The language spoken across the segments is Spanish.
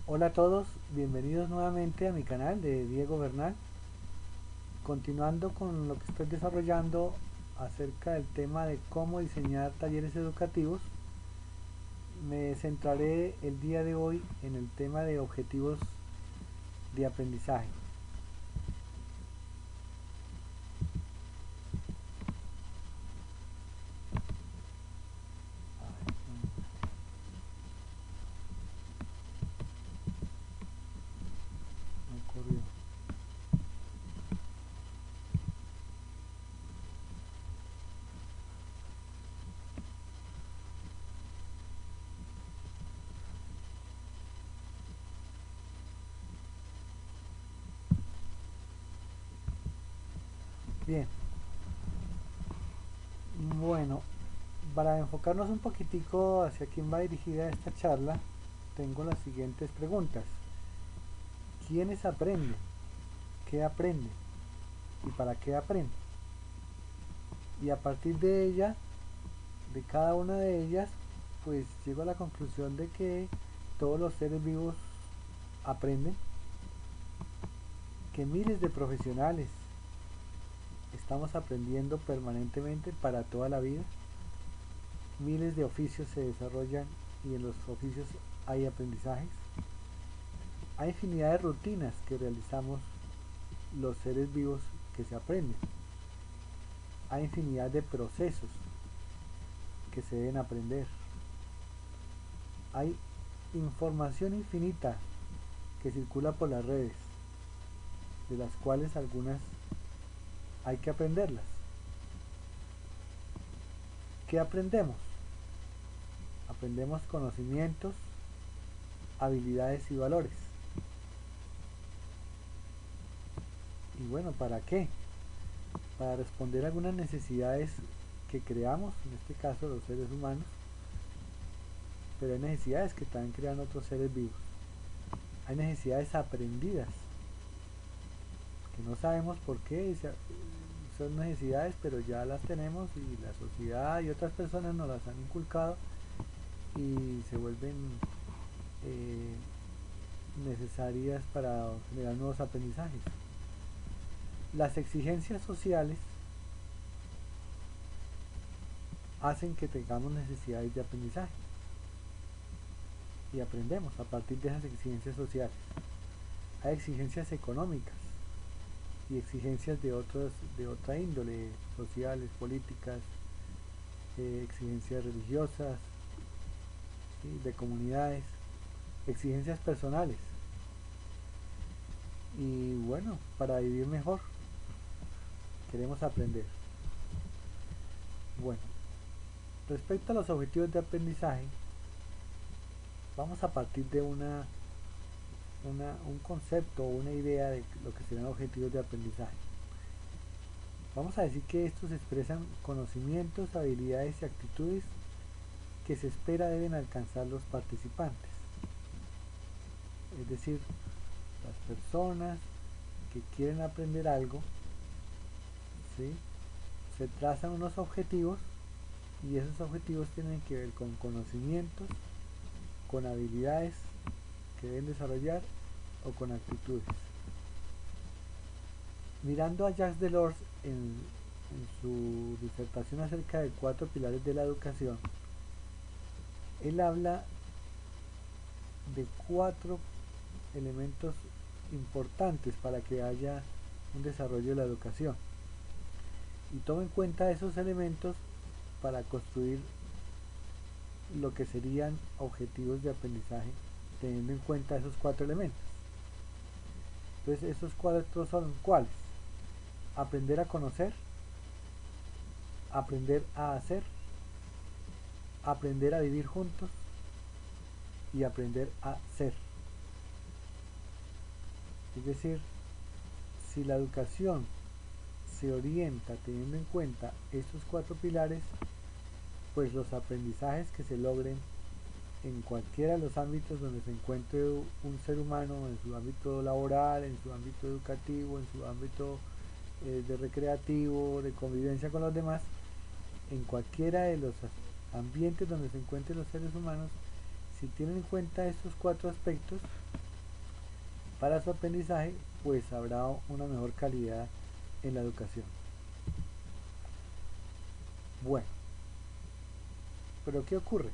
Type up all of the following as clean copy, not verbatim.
Hola a todos, bienvenidos nuevamente a mi canal de Diego Bernal. Continuando con lo que estoy desarrollando acerca del tema de cómo diseñar talleres educativos, me centraré el día de hoy en el tema de objetivos de aprendizaje. Me ocurrió. Bien, bueno, para enfocarnos un poquitico hacia quién va dirigida esta charla, tengo las siguientes preguntas. ¿Quiénes aprenden? ¿Qué aprenden? ¿Y para qué aprenden? Y a partir de ella, de cada una de ellas, pues llego a la conclusión de que todos los seres vivos aprenden, que miles de profesionales estamos aprendiendo permanentemente para toda la vida, miles de oficios se desarrollan y en los oficios hay aprendizajes, hay infinidad de rutinas que realizamos los seres vivos que se aprenden, hay infinidad de procesos que se deben aprender, hay información infinita que circula por las redes, de las cuales algunas hay que aprenderlas. ¿Qué aprendemos? Aprendemos conocimientos, habilidades y valores. Y bueno, ¿para qué? Para responder a algunas necesidades que creamos, en este caso los seres humanos, pero hay necesidades que también crean otros seres vivos. Hay necesidades aprendidas, que no sabemos por qué son necesidades, pero ya las tenemos y la sociedad y otras personas nos las han inculcado y se vuelven eh, necesarias para generar nuevos aprendizajes. Las exigencias sociales hacen que tengamos necesidades de aprendizaje y aprendemos a partir de esas exigencias sociales. Hay exigencias económicas y exigencias de otra índole, sociales, políticas, exigencias religiosas, ¿sí? De comunidades, exigencias personales. Y bueno, para vivir mejor queremos aprender. Bueno, respecto a los objetivos de aprendizaje, vamos a partir de un concepto o una idea de lo que serán objetivos de aprendizaje. Vamos a decir que estos expresan conocimientos, habilidades y actitudes que se espera deben alcanzar los participantes. Es decir, las personas que quieren aprender algo, ¿sí? Se trazan unos objetivos y esos objetivos tienen que ver con conocimientos, con habilidades que deben desarrollar o con actitudes. Mirando a Jacques Delors en su disertación acerca de 4 pilares de la educación, él habla de 4 elementos importantes para que haya un desarrollo de la educación y toma en cuenta esos elementos para construir lo que serían objetivos de aprendizaje teniendo en cuenta esos 4 elementos. Entonces esos 4 son ¿cuáles? Aprender a conocer, aprender a hacer, aprender a vivir juntos y aprender a ser. Es decir, si la educación se orienta teniendo en cuenta estos 4 pilares, pues los aprendizajes que se logren en cualquiera de los ámbitos donde se encuentre un ser humano, en su ámbito laboral, en su ámbito educativo, en su ámbito de recreativo, de convivencia con los demás, en cualquiera de los ambientes donde se encuentren los seres humanos, Si tienen en cuenta estos 4 aspectos para su aprendizaje, pues habrá una mejor calidad en la educación. Bueno, pero ¿qué ocurre?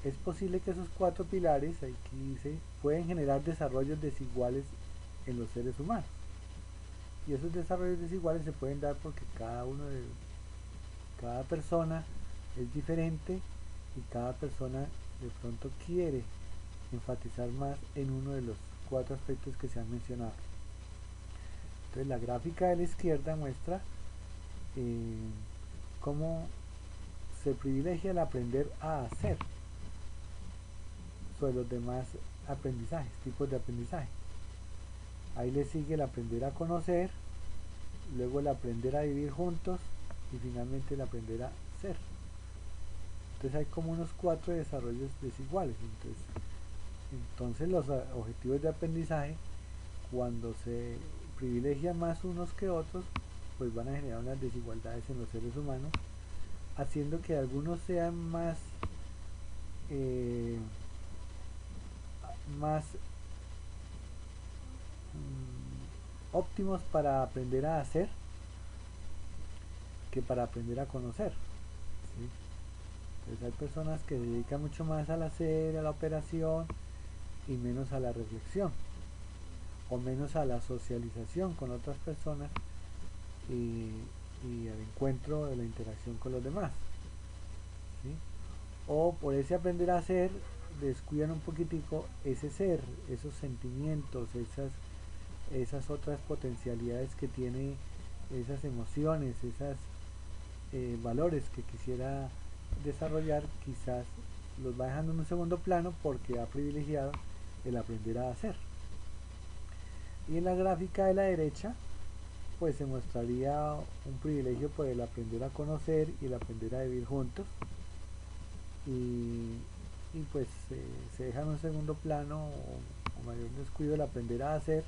Es posible que esos 4 pilares, aquí dice, pueden generar desarrollos desiguales en los seres humanos. Y esos desarrollos desiguales se pueden dar porque cada persona es diferente y cada persona de pronto quiere enfatizar más en uno de los 4 aspectos que se han mencionado. Entonces la gráfica de la izquierda muestra cómo se privilegia el aprender a hacer sobre los demás aprendizajes, tipos de aprendizaje. Ahí le sigue el aprender a conocer, luego el aprender a vivir juntos y finalmente el aprender a ser. Entonces hay como unos 4 desarrollos desiguales. Entonces los objetivos de aprendizaje, cuando se privilegian más unos que otros, pues van a generar unas desigualdades en los seres humanos, haciendo que algunos sean más óptimos para aprender a hacer que para aprender a conocer, ¿sí? Entonces hay personas que se dedican mucho más al hacer, a la operación y menos a la reflexión o menos a la socialización con otras personas y al encuentro de la interacción con los demás, ¿sí? O por ese aprender a hacer descuidan un poquitico ese ser, esos sentimientos, esas otras potencialidades que tiene, esas emociones, esos valores que quisiera desarrollar, quizás los va dejando en un segundo plano porque ha privilegiado el aprender a hacer. Y en la gráfica de la derecha pues se mostraría un privilegio por el aprender a conocer y el aprender a vivir juntos, y pues se deja en un segundo plano o mayor descuido el aprender a hacer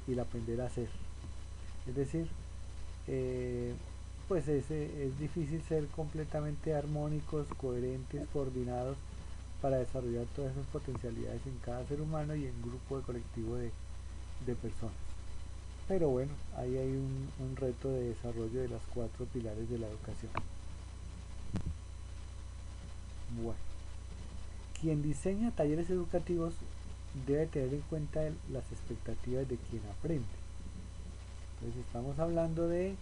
y el aprender a hacer. Es decir, pues es difícil ser completamente armónicos, coherentes, coordinados para desarrollar todas esas potencialidades en cada ser humano y en un grupo de colectivo de personas. Pero bueno, ahí hay un reto de desarrollo de las 4 pilares de la educación. Bueno, quien diseña talleres educativos debe tener en cuenta las expectativas de quien aprende. Entonces estamos hablando de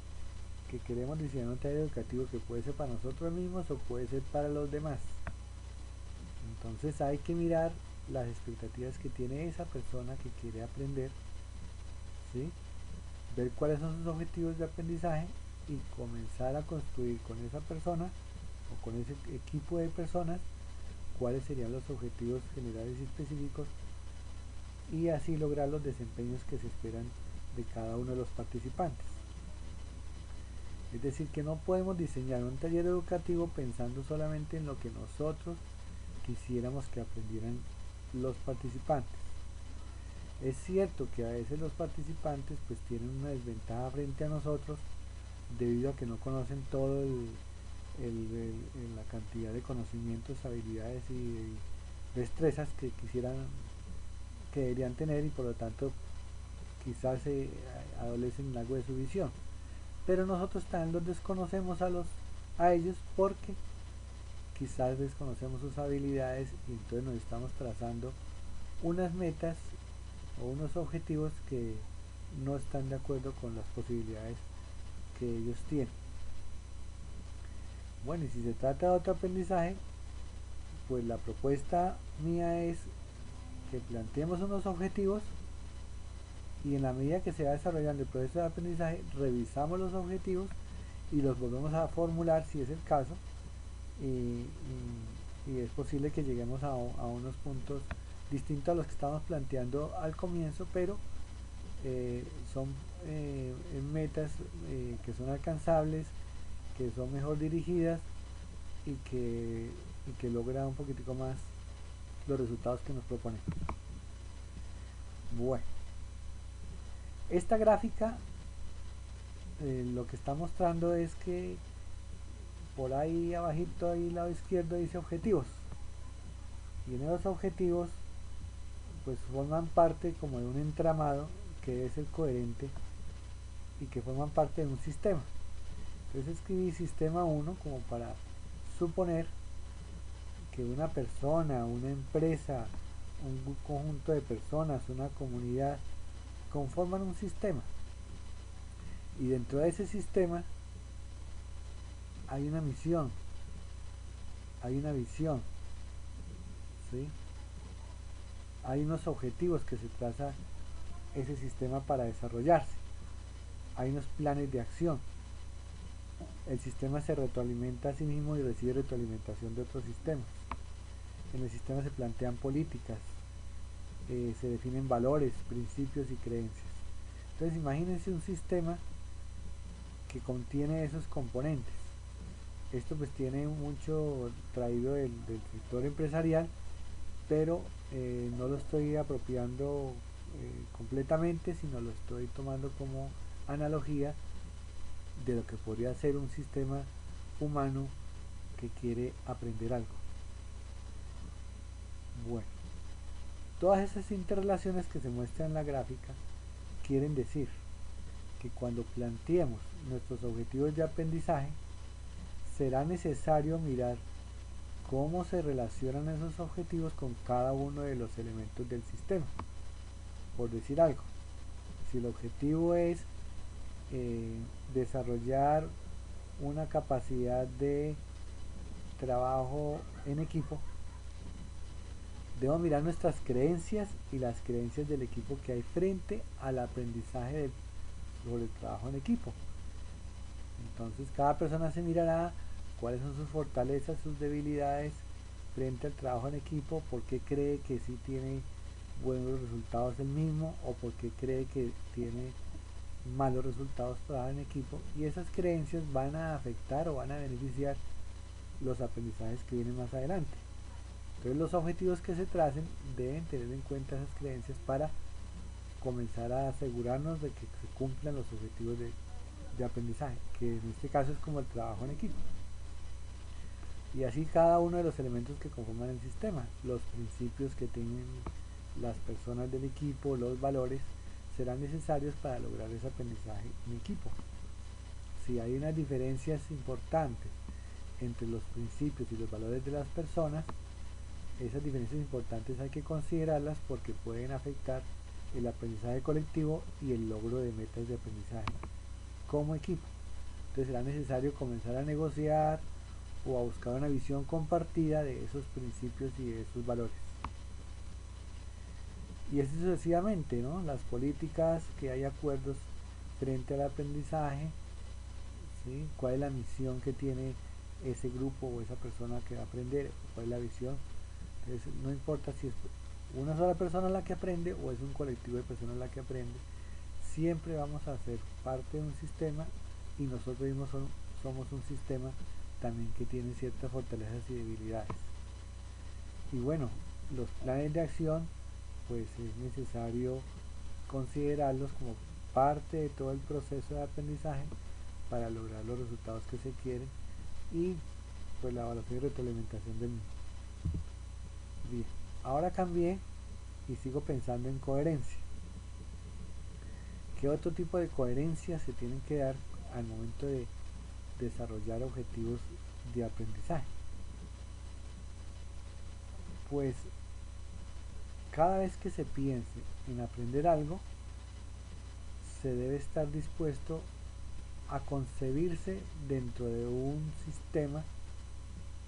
que queremos diseñar un taller educativo que puede ser para nosotros mismos o puede ser para los demás. Entonces hay que mirar las expectativas que tiene esa persona que quiere aprender, ¿sí? Ver cuáles son sus objetivos de aprendizaje y comenzar a construir con esa persona o con ese equipo de personas cuáles serían los objetivos generales y específicos y así lograr los desempeños que se esperan de cada uno de los participantes. Es decir, que no podemos diseñar un taller educativo pensando solamente en lo que nosotros quisiéramos que aprendieran los participantes. Es cierto que a veces los participantes pues tienen una desventaja frente a nosotros debido a que no conocen todo la cantidad de conocimientos, habilidades y destrezas que que deberían tener y por lo tanto quizás adolecen algo de su visión. Pero nosotros también los desconocemos a ellos porque quizás desconocemos sus habilidades y entonces nos estamos trazando unas metas o unos objetivos que no están de acuerdo con las posibilidades que ellos tienen. Bueno, y si se trata de otro aprendizaje, pues la propuesta mía es que planteemos unos objetivos y en la medida que se va desarrollando el proceso de aprendizaje, revisamos los objetivos y los volvemos a formular si es el caso, y es posible que lleguemos a unos puntos distintos a los que estamos planteando al comienzo, pero son metas que son alcanzables, que son mejor dirigidas y que logran un poquitico más los resultados que nos proponemos. Bueno, esta gráfica lo que está mostrando es que por ahí abajito, ahí lado izquierdo dice objetivos. Y en esos objetivos pues forman parte como de un entramado que es el coherente y que forman parte de un sistema. Entonces escribí sistema 1 como para suponer que una persona, una empresa, un conjunto de personas, una comunidad conforman un sistema. Y dentro de ese sistema hay una misión, hay una visión, ¿sí? Hay unos objetivos que se traza ese sistema para desarrollarse. Hay unos planes de acción. El sistema se retroalimenta a sí mismo y recibe retroalimentación de otros sistemas. En el sistema se plantean políticas, se definen valores, principios y creencias. Entonces imagínense un sistema que contiene esos componentes. Esto pues tiene mucho traído del sector empresarial, pero no lo estoy apropiando completamente, sino lo estoy tomando como analogía de lo que podría ser un sistema humano que quiere aprender algo. Bueno, todas esas interrelaciones que se muestran en la gráfica quieren decir que cuando planteemos nuestros objetivos de aprendizaje, será necesario mirar cómo se relacionan esos objetivos con cada uno de los elementos del sistema. Por decir algo, si el objetivo es desarrollar una capacidad de trabajo en equipo, debemos mirar nuestras creencias y las creencias del equipo que hay frente al aprendizaje sobre el trabajo en equipo. Entonces cada persona se mirará cuáles son sus fortalezas, sus debilidades frente al trabajo en equipo, por qué cree que sí tiene buenos resultados el mismo o por qué cree que tiene malos resultados trabajar en equipo, y esas creencias van a afectar o van a beneficiar los aprendizajes que vienen más adelante. Entonces los objetivos que se tracen deben tener en cuenta esas creencias para comenzar a asegurarnos de que se cumplan los objetivos de aprendizaje, que en este caso es como el trabajo en equipo. Y así cada uno de los elementos que conforman el sistema, los principios que tienen las personas del equipo, los valores, serán necesarios para lograr ese aprendizaje en equipo. Si hay unas diferencias importantes entre los principios y los valores de las personas, esas diferencias importantes hay que considerarlas porque pueden afectar el aprendizaje colectivo y el logro de metas de aprendizaje como equipo. Entonces será necesario comenzar a negociar o a buscar una visión compartida de esos principios y de esos valores. Y así sucesivamente, ¿no? Las políticas, que hay acuerdos frente al aprendizaje, ¿sí? ¿Cuál es la misión que tiene ese grupo o esa persona que va a aprender? ¿Cuál es la visión? Entonces, no importa si es una sola persona la que aprende o es un colectivo de personas la que aprende, siempre vamos a ser parte de un sistema y nosotros mismos somos un sistema también que tiene ciertas fortalezas y debilidades. Y bueno, los planes de acción pues es necesario considerarlos como parte de todo el proceso de aprendizaje para lograr los resultados que se quieren y pues la evaluación y retroalimentación del mismo. Bien, ahora cambié y sigo pensando en coherencia. ¿Qué otro tipo de coherencia se tienen que dar al momento de desarrollar objetivos de aprendizaje? Pues cada vez que se piense en aprender algo, se debe estar dispuesto a concebirse dentro de un sistema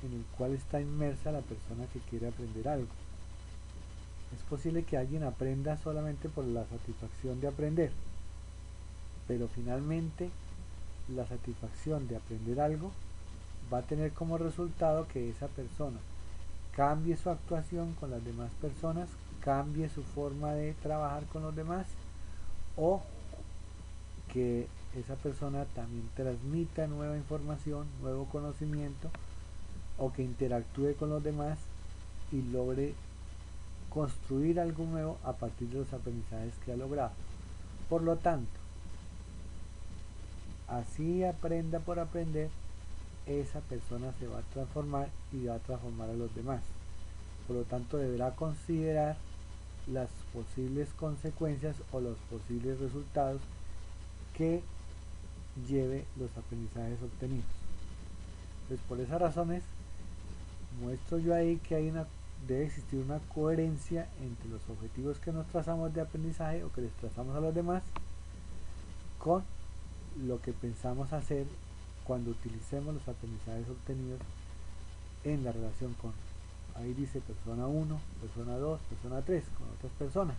en el cual está inmersa la persona que quiere aprender algo. Es posible que alguien aprenda solamente por la satisfacción de aprender, pero finalmente la satisfacción de aprender algo va a tener como resultado que esa persona cambie su actuación con las demás personas, cambie su forma de trabajar con los demás, o que esa persona también transmita nueva información, nuevo conocimiento, o que interactúe con los demás y logre construir algo nuevo a partir de los aprendizajes que ha logrado. Por lo tanto, así aprenda por aprender, esa persona se va a transformar y va a transformar a los demás. por lo tanto deberá considerar las posibles consecuencias o los posibles resultados que lleve los aprendizajes obtenidos. Entonces, por esas razones muestro yo ahí que debe existir una coherencia entre los objetivos que nos trazamos de aprendizaje o que les trazamos a los demás con lo que pensamos hacer cuando utilicemos los aprendizajes obtenidos en la relación con, ahí dice persona 1, persona 2, persona 3, con otras personas,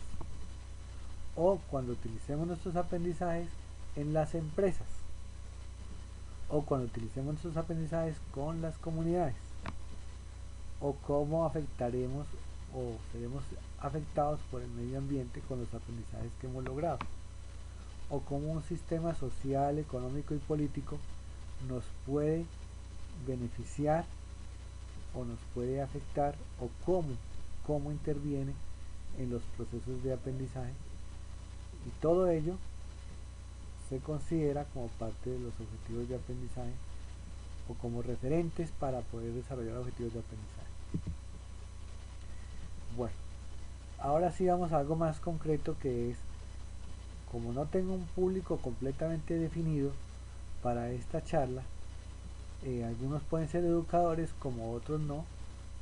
o cuando utilicemos nuestros aprendizajes en las empresas, o cuando utilicemos nuestros aprendizajes con las comunidades, o cómo afectaremos o seremos afectados por el medio ambiente con los aprendizajes que hemos logrado, o cómo un sistema social, económico y político nos puede beneficiar o nos puede afectar, o cómo interviene en los procesos de aprendizaje, y todo ello se considera como parte de los objetivos de aprendizaje o como referentes para poder desarrollar objetivos de aprendizaje. Bueno, ahora sí vamos a algo más concreto, que es, como no tengo un público completamente definido para esta charla, algunos pueden ser educadores como otros no,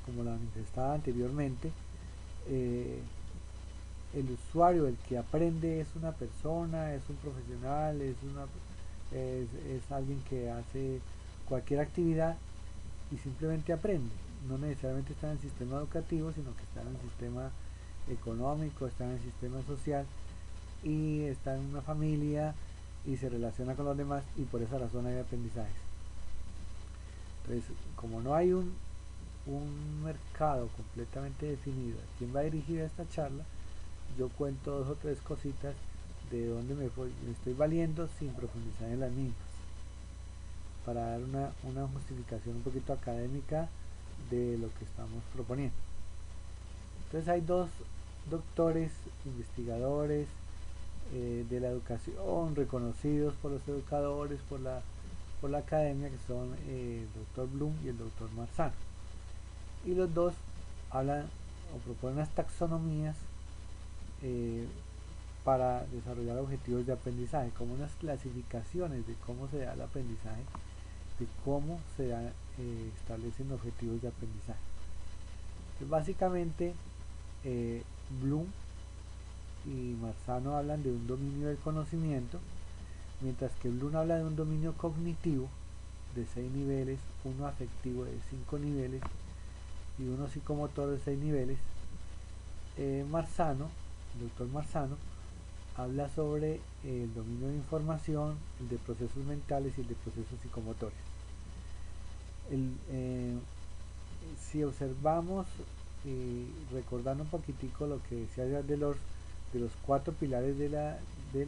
como la manifestaba anteriormente. El usuario, el que aprende, es una persona, es un profesional, es alguien que hace cualquier actividad y simplemente aprende. No necesariamente está en el sistema educativo, sino que está en el sistema económico, está en el sistema social y está en una familia y se relaciona con los demás, y por esa razón hay aprendizajes. Entonces, como no hay un mercado completamente definido a quién va dirigida esta charla, yo cuento 2 o 3 cositas de dónde me estoy valiendo sin profundizar en las mismas, para dar una justificación un poquito académica de lo que estamos proponiendo. Entonces hay 2 doctores, investigadores de la educación, reconocidos por los educadores, por la academia, que son el doctor Bloom y el doctor Marzano. Y los 2 hablan o proponen unas taxonomías para desarrollar objetivos de aprendizaje, como unas clasificaciones de cómo se da el aprendizaje, de cómo se establecen objetivos de aprendizaje. Entonces, básicamente, Bloom y Marzano hablan de un dominio del conocimiento, mientras que Bloom habla de un dominio cognitivo de 6 niveles, uno afectivo de 5 niveles y uno psicomotor de 6 niveles. Marzano, el doctor Marzano, habla sobre el dominio de información, el de procesos mentales y el de procesos psicomotores. Si observamos y recordando un poquitico lo que decía de los 4 pilares de la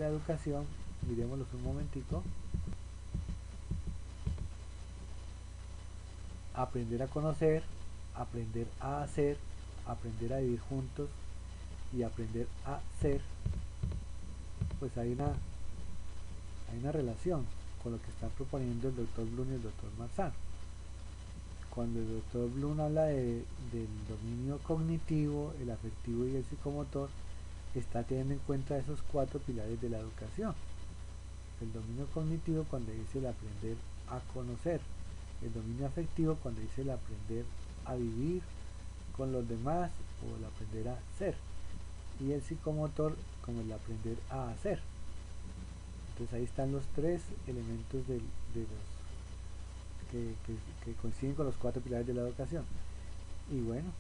educación, miremoslos un momentico. Aprender a conocer, aprender a hacer, aprender a vivir juntos y aprender a ser. Pues hay una relación con lo que están proponiendo el doctor Bloom y el doctor Marzano. Cuando el doctor Bloom habla del dominio cognitivo, el afectivo y el psicomotor, está teniendo en cuenta esos 4 pilares de la educación. El dominio cognitivo, cuando dice el aprender a conocer; el dominio afectivo, cuando dice el aprender a vivir con los demás o el aprender a ser; y el psicomotor como el aprender a hacer. Entonces ahí están los 3 elementos de los que coinciden con los 4 pilares de la educación. Y bueno,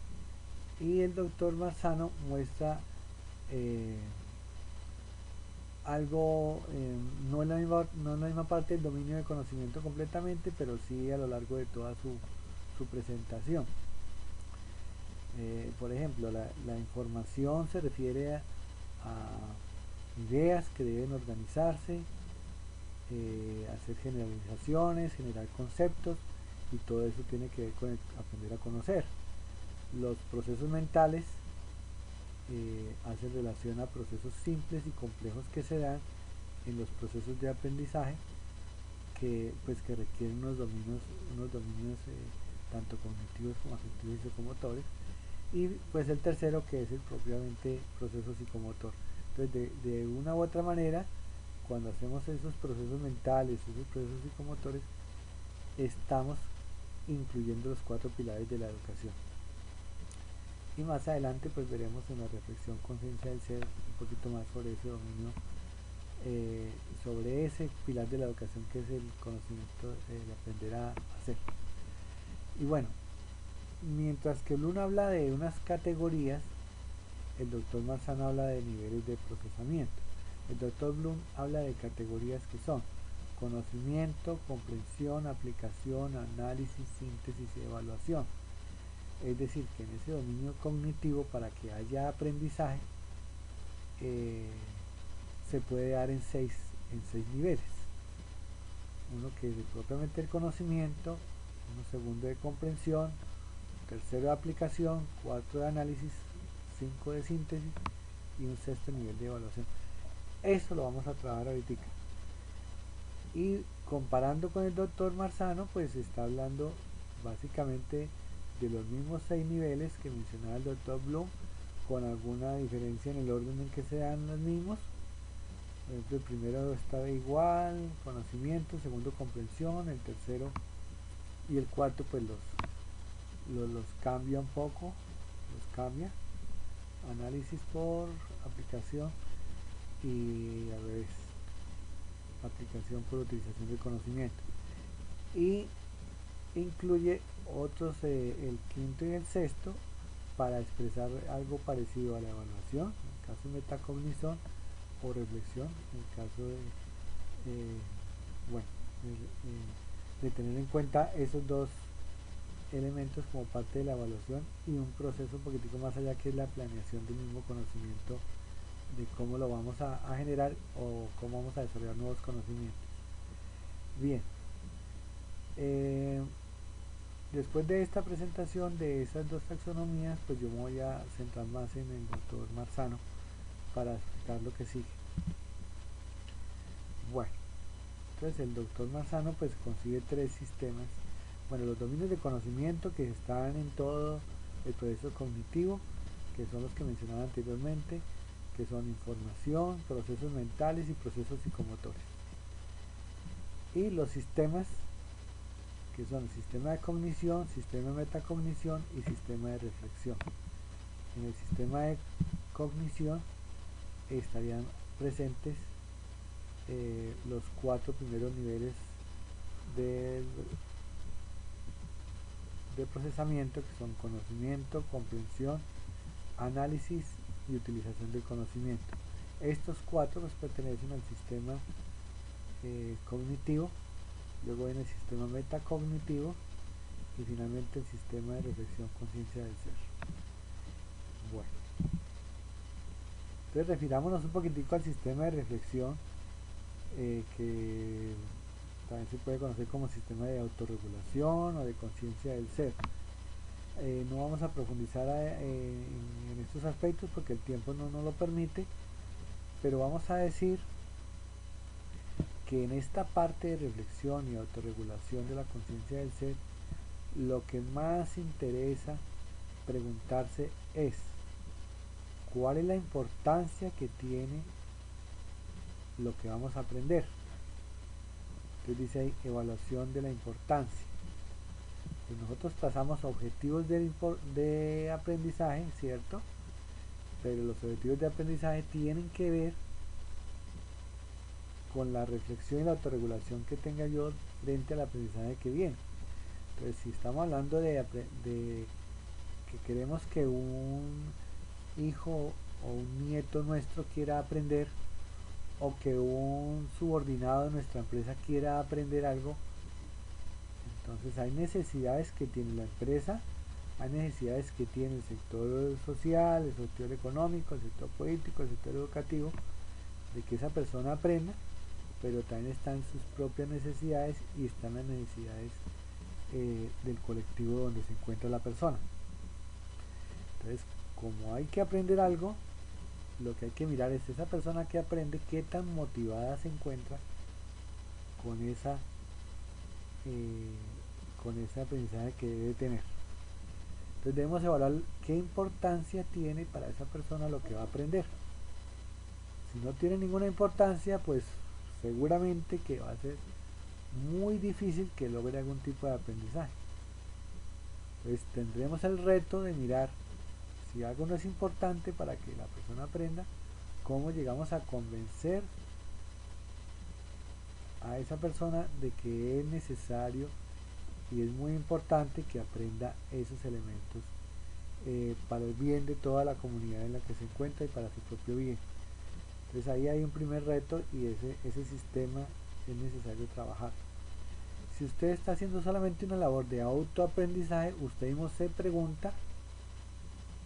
y el doctor Marzano muestra algo, no en la misma parte del dominio de conocimiento completamente, pero sí a lo largo de toda su presentación. Por ejemplo, la información se refiere a ideas que deben organizarse, hacer generalizaciones, generar conceptos, y todo eso tiene que ver con aprender a conocer. Los procesos mentales hacen relación a procesos simples y complejos que se dan en los procesos de aprendizaje, que requieren unos dominios tanto cognitivos como afectivos y psicomotores. y pues el tercero que es el propiamente proceso psicomotor. Entonces de una u otra manera, cuando hacemos esos procesos mentales, esos procesos psicomotores, estamos incluyendo los 4 pilares de la educación. Y más adelante pues veremos en la reflexión conciencia del ser un poquito más sobre ese dominio, sobre ese pilar de la educación que es el conocimiento, de aprender a hacer. Y bueno, mientras que Bloom habla de unas categorías, el doctor Marzano habla de niveles de procesamiento. El doctor Bloom habla de categorías que son conocimiento, comprensión, aplicación, análisis, síntesis y evaluación. Es decir, que en ese dominio cognitivo, para que haya aprendizaje, se puede dar en seis niveles. Uno que es propiamente el conocimiento, uno segundo de comprensión, tercero de aplicación, 4 de análisis, 5 de síntesis y un sexto nivel de evaluación. Eso lo vamos a trabajar ahorita. Y comparando con el doctor Marzano, pues está hablando básicamente de los mismos 6 niveles que mencionaba el doctor Bloom, con alguna diferencia en el orden en que se dan los mismos. Por ejemplo, el primero está igual, conocimiento, el segundo comprensión, el tercero y el cuarto pues los cambia un poco, los cambia, análisis por aplicación y al revés, aplicación por utilización del conocimiento, y incluye otros, el quinto y el sexto, para expresar algo parecido a la evaluación, en el caso de metacognición, o reflexión, en el caso de, bueno, de tener en cuenta esos dos elementos como parte de la evaluación, y un proceso un poquitico más allá, que es la planeación del mismo conocimiento, de cómo lo vamos a generar o cómo vamos a desarrollar nuevos conocimientos. Bien, después de esta presentación de esas dos taxonomías, pues yo me voy a centrar más en el doctor Marzano para explicar lo que sigue. Bueno, entonces el doctor Marzano pues consigue 3 sistemas. Bueno, los dominios de conocimiento que están en todo el proceso cognitivo, que son los que mencionaba anteriormente, que son información, procesos mentales y procesos psicomotores. Y los sistemas, que son el sistema de cognición, sistema de metacognición y sistema de reflexión. En el sistema de cognición estarían presentes los 4 primeros niveles de procesamiento, que son conocimiento, comprensión, análisis y utilización del conocimiento. Estos 4 pues pertenecen al sistema cognitivo, luego viene el sistema metacognitivo y finalmente el sistema de reflexión conciencia del ser. Bueno, entonces refirámonos un poquitico al sistema de reflexión, que también se puede conocer como sistema de autorregulación o de conciencia del ser. No vamos a profundizar en estos aspectos porque el tiempo no nos lo permite, pero vamos a decir que en esta parte de reflexión y autorregulación de la conciencia del ser, lo que más interesa preguntarse es cuál es la importancia que tiene lo que vamos a aprender. Entonces dice ahí evaluación de la importancia. Pues nosotros trazamos objetivos de aprendizaje, ¿cierto? Pero los objetivos de aprendizaje tienen que ver con la reflexión y la autorregulación que tenga yo frente al aprendizaje que viene. Entonces, si estamos hablando de que queremos que un hijo o un nieto nuestro quiera aprender, o que un subordinado de nuestra empresa quiera aprender algo, entonces hay necesidades que tiene la empresa, hay necesidades que tiene el sector social, el sector económico, el sector político, el sector educativo, de que esa persona aprenda, pero también están sus propias necesidades y están las necesidades del colectivo donde se encuentra la persona. Entonces, como hay que aprender algo, lo que hay que mirar es esa persona que aprende, qué tan motivada se encuentra con ese aprendizaje que debe tener. Entonces debemos evaluar qué importancia tiene para esa persona lo que va a aprender. Si no tiene ninguna importancia, pues seguramente que va a ser muy difícil que logre algún tipo de aprendizaje. Entonces tendremos el reto de mirar si algo no es importante para que la persona aprenda, cómo llegamos a convencer a esa persona de que es necesario y es muy importante que aprenda esos elementos para el bien de toda la comunidad en la que se encuentra y para su propio bien. Entonces ahí hay un primer reto y ese sistema es necesario trabajar. Si usted está haciendo solamente una labor de autoaprendizaje, usted mismo se pregunta,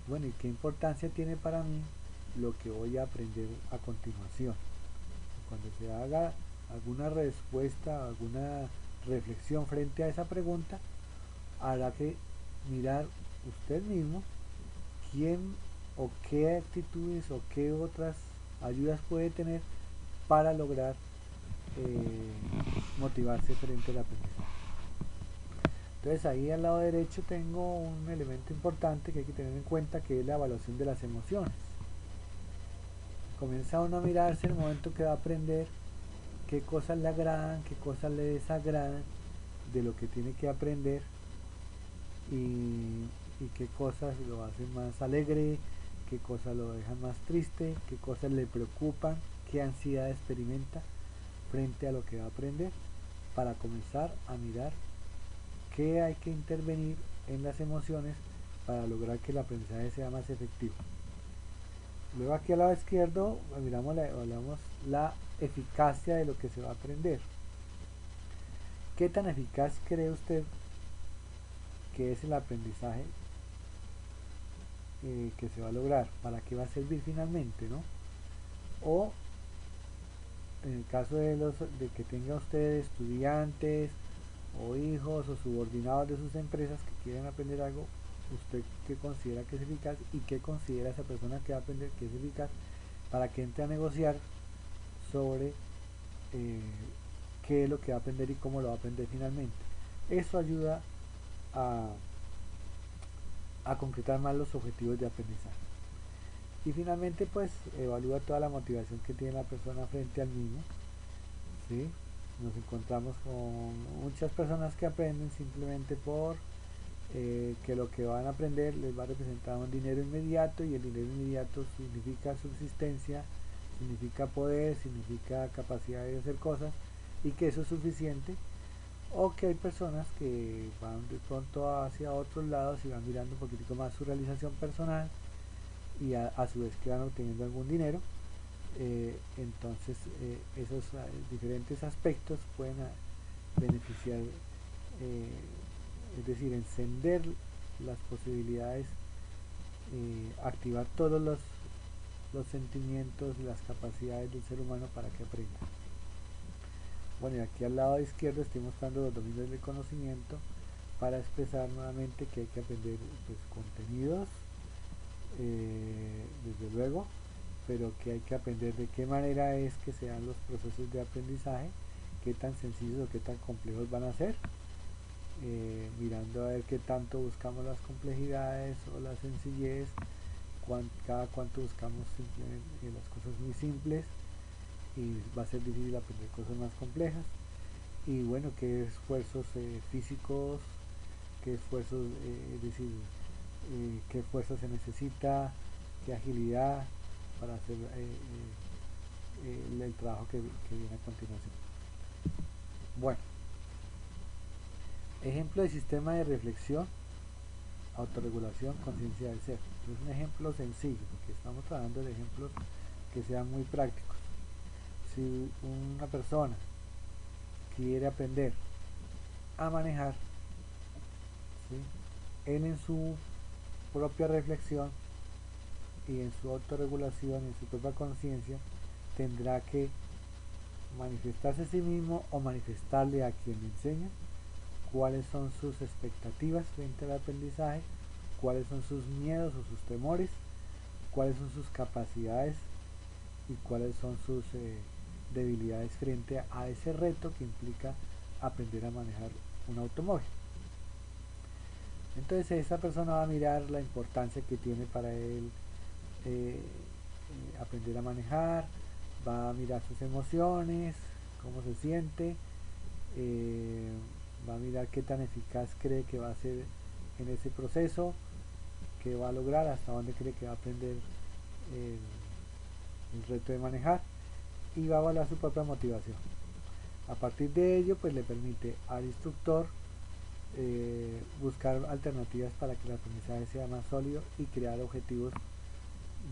bueno, ¿y qué importancia tiene para mí lo que voy a aprender a continuación? Cuando se haga alguna respuesta, alguna reflexión frente a esa pregunta, habrá que mirar usted mismo quién o qué actitudes o qué otras ayudas puede tener para lograr motivarse frente al aprendizaje. Entonces ahí al lado derecho tengo un elemento importante que hay que tener en cuenta, que es la evaluación de las emociones. Comienza uno a mirarse en el momento que va a aprender qué cosas le agradan, qué cosas le desagradan de lo que tiene que aprender y qué cosas lo hacen más alegre, qué cosas lo dejan más triste, qué cosas le preocupan, qué ansiedad experimenta frente a lo que va a aprender, para comenzar a mirar qué hay que intervenir en las emociones para lograr que el aprendizaje sea más efectivo. Luego aquí al lado izquierdo hablamos la eficacia de lo que se va a aprender. ¿Qué tan eficaz cree usted que es el aprendizaje que se va a lograr? ¿Para qué va a servir finalmente, no? O en el caso de que tenga usted estudiantes o hijos o subordinados de sus empresas que quieren aprender algo, ¿usted qué considera que es eficaz y qué considera esa persona que va a aprender que es eficaz para que entre a negociar sobre eh, qué es lo que va a aprender y cómo lo va a aprender finalmente? Eso ayuda a, a concretar más los objetivos de aprendizaje. Y finalmente pues evalúa toda la motivación que tiene la persona frente al mismo, ¿sí? Nos encontramos con muchas personas que aprenden simplemente por que lo que van a aprender les va a representar un dinero inmediato, y el dinero inmediato significa subsistencia, significa poder, significa capacidad de hacer cosas, y que eso es suficiente. O que hay personas que van de pronto hacia otros lados y van mirando un poquitico más su realización personal y a su vez que van obteniendo algún dinero. Entonces esos diferentes aspectos pueden beneficiar, es decir, encender las posibilidades, activar todos los sentimientos, las capacidades del ser humano para que aprenda. Bueno, y aquí al lado izquierdo estoy mostrando los dominios del conocimiento para expresar nuevamente que hay que aprender pues, contenidos, desde luego, pero que hay que aprender de qué manera es que se dan los procesos de aprendizaje, qué tan sencillos o qué tan complejos van a ser, mirando a ver qué tanto buscamos las complejidades o la sencillez, cada cuánto buscamos simplemente las cosas muy simples, y va a ser difícil aprender cosas más complejas. Y bueno, qué esfuerzos físicos, qué esfuerzos, es decir, qué fuerza se necesita, qué agilidad para hacer el trabajo que viene a continuación. Bueno, ejemplo de sistema de reflexión, autorregulación, conciencia del ser. Es un ejemplo sencillo, porque estamos trabajando de ejemplos que sean muy prácticos. Si una persona quiere aprender a manejar, ¿sí? Él en su propia reflexión y en su autorregulación, en su propia conciencia, tendrá que manifestarse a sí mismo o manifestarle a quien le enseña cuáles son sus expectativas frente al aprendizaje, cuáles son sus miedos o sus temores, cuáles son sus capacidades y cuáles son sus debilidades frente a ese reto que implica aprender a manejar un automóvil. Entonces esta persona va a mirar la importancia que tiene para él aprender a manejar, va a mirar sus emociones, cómo se siente, eh, va a mirar qué tan eficaz cree que va a ser en ese proceso, qué va a lograr, hasta dónde cree que va a aprender el reto de manejar y va a evaluar su propia motivación. A partir de ello, pues le permite al instructor buscar alternativas para que el aprendizaje sea más sólido y crear objetivos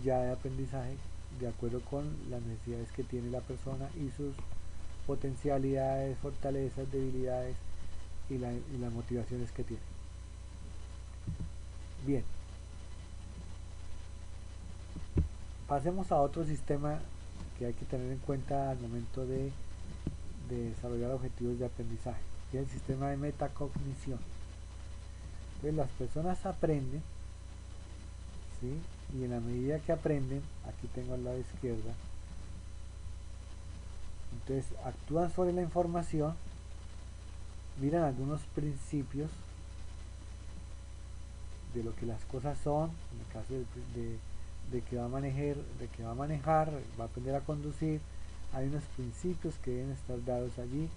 ya de aprendizaje de acuerdo con las necesidades que tiene la persona y sus potencialidades, fortalezas, debilidades y las motivaciones que tiene. Bien, pasemos a otro sistema que hay que tener en cuenta al momento de desarrollar objetivos de aprendizaje, que es el sistema de metacognición. Entonces las personas aprenden, ¿sí? Y en la medida que aprenden, aquí tengo al lado izquierda, entonces actúan sobre la información, miran algunos principios de lo que las cosas son, en el caso de que va a manejar, va a aprender a conducir, hay unos principios que deben estar dados allí,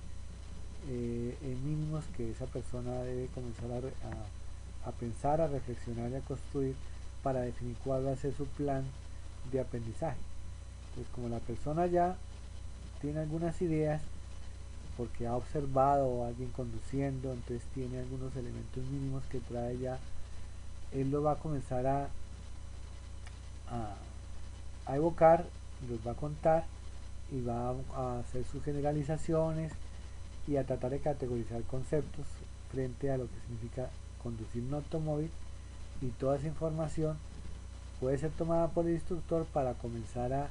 mínimos que esa persona debe comenzar a pensar, a reflexionar y a construir para definir cuál va a ser su plan de aprendizaje. Entonces, como la persona ya tiene algunas ideas, porque ha observado a alguien conduciendo, entonces tiene algunos elementos mínimos que trae ya, él lo va a comenzar a evocar, los va a contar y va a hacer sus generalizaciones y a tratar de categorizar conceptos frente a lo que significa conducir un automóvil, y toda esa información puede ser tomada por el instructor para comenzar a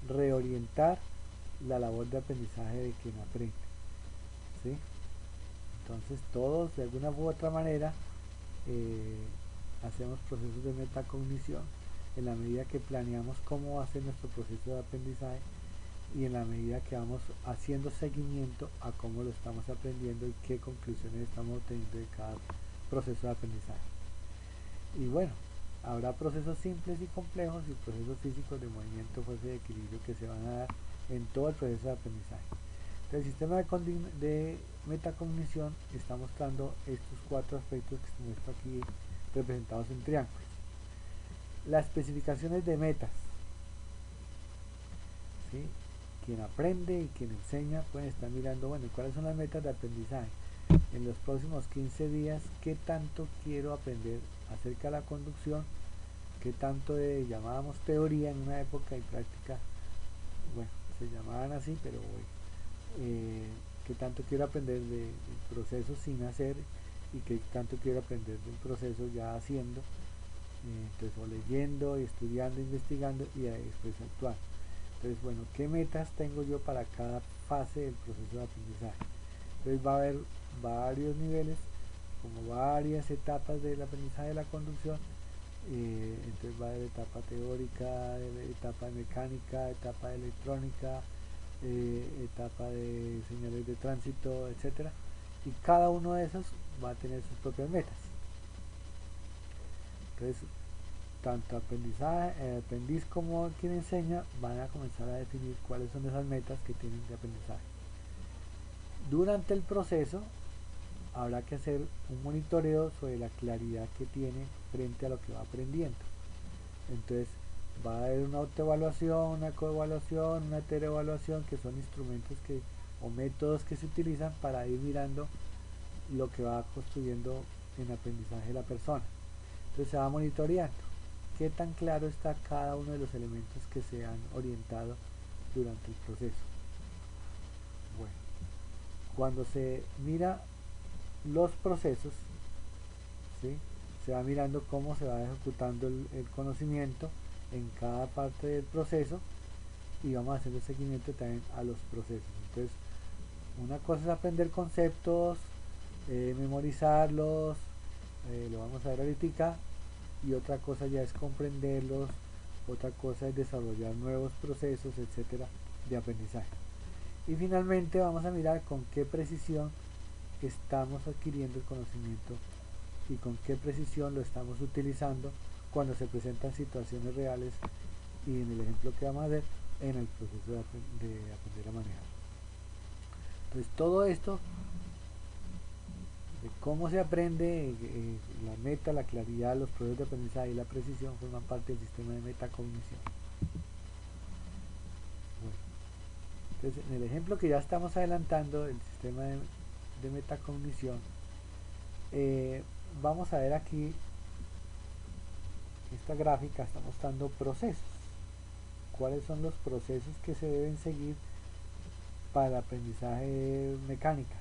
reorientar la labor de aprendizaje de quien aprende, ¿sí? Entonces todos de alguna u otra manera eh, hacemos procesos de metacognición en la medida que planeamos cómo va a ser nuestro proceso de aprendizaje y en la medida que vamos haciendo seguimiento a cómo lo estamos aprendiendo y qué conclusiones estamos obteniendo de cada proceso de aprendizaje. Y bueno, habrá procesos simples y complejos y procesos físicos de movimiento, fuerza y equilibrio que se van a dar en todo el proceso de aprendizaje. Entonces, el sistema de metacognición está mostrando estos cuatro aspectos que se muestran aquí representados en triángulos. Las especificaciones de metas, ¿sí? Quien aprende y quien enseña pueden estar mirando, bueno, cuáles son las metas de aprendizaje. En los próximos 15 días, ¿qué tanto quiero aprender acerca de la conducción? ¿Qué tanto llamábamos teoría en una época y práctica? Bueno, se llamaban así, pero qué tanto quiero aprender del proceso sin hacer y qué tanto quiero aprender del proceso ya haciendo, entonces o leyendo, estudiando, investigando y después actuar. Entonces, bueno, ¿qué metas tengo yo para cada fase del proceso de aprendizaje? Entonces va a haber varios niveles, como varias etapas del aprendizaje de la conducción. Entonces va a haber etapa teórica, etapa de mecánica, etapa de electrónica, etapa de señales de tránsito, etcétera, y cada uno de esos va a tener sus propias metas. Entonces tanto aprendiz como quien enseña van a comenzar a definir cuáles son esas metas que tienen de aprendizaje. Durante el proceso habrá que hacer un monitoreo sobre la claridad que tiene frente a lo que va aprendiendo. Entonces va a haber una autoevaluación, una coevaluación, una heteroevaluación, que son instrumentos o métodos que se utilizan para ir mirando lo que va construyendo en aprendizaje la persona. Entonces se va monitoreando qué tan claro está cada uno de los elementos que se han orientado durante el proceso. Bueno, cuando se mira los procesos, ¿sí? Se va mirando cómo se va ejecutando el conocimiento en cada parte del proceso y vamos haciendo seguimiento también a los procesos. Entonces, una cosa es aprender conceptos, memorizarlos, lo vamos a ver ahorita, y otra cosa ya es comprenderlos, otra cosa es desarrollar nuevos procesos, etcétera, de aprendizaje. Y finalmente vamos a mirar con qué precisión estamos adquiriendo el conocimiento y con qué precisión lo estamos utilizando cuando se presentan situaciones reales y en el ejemplo que vamos a hacer en el proceso de aprender a manejar. Entonces todo esto de cómo se aprende, la meta, la claridad, los procesos de aprendizaje y la precisión forman parte del sistema de metacognición. Bueno, entonces en el ejemplo que ya estamos adelantando del sistema de metacognición, vamos a ver aquí, esta gráfica está mostrando procesos. ¿Cuáles son los procesos que se deben seguir para el aprendizaje mecánica?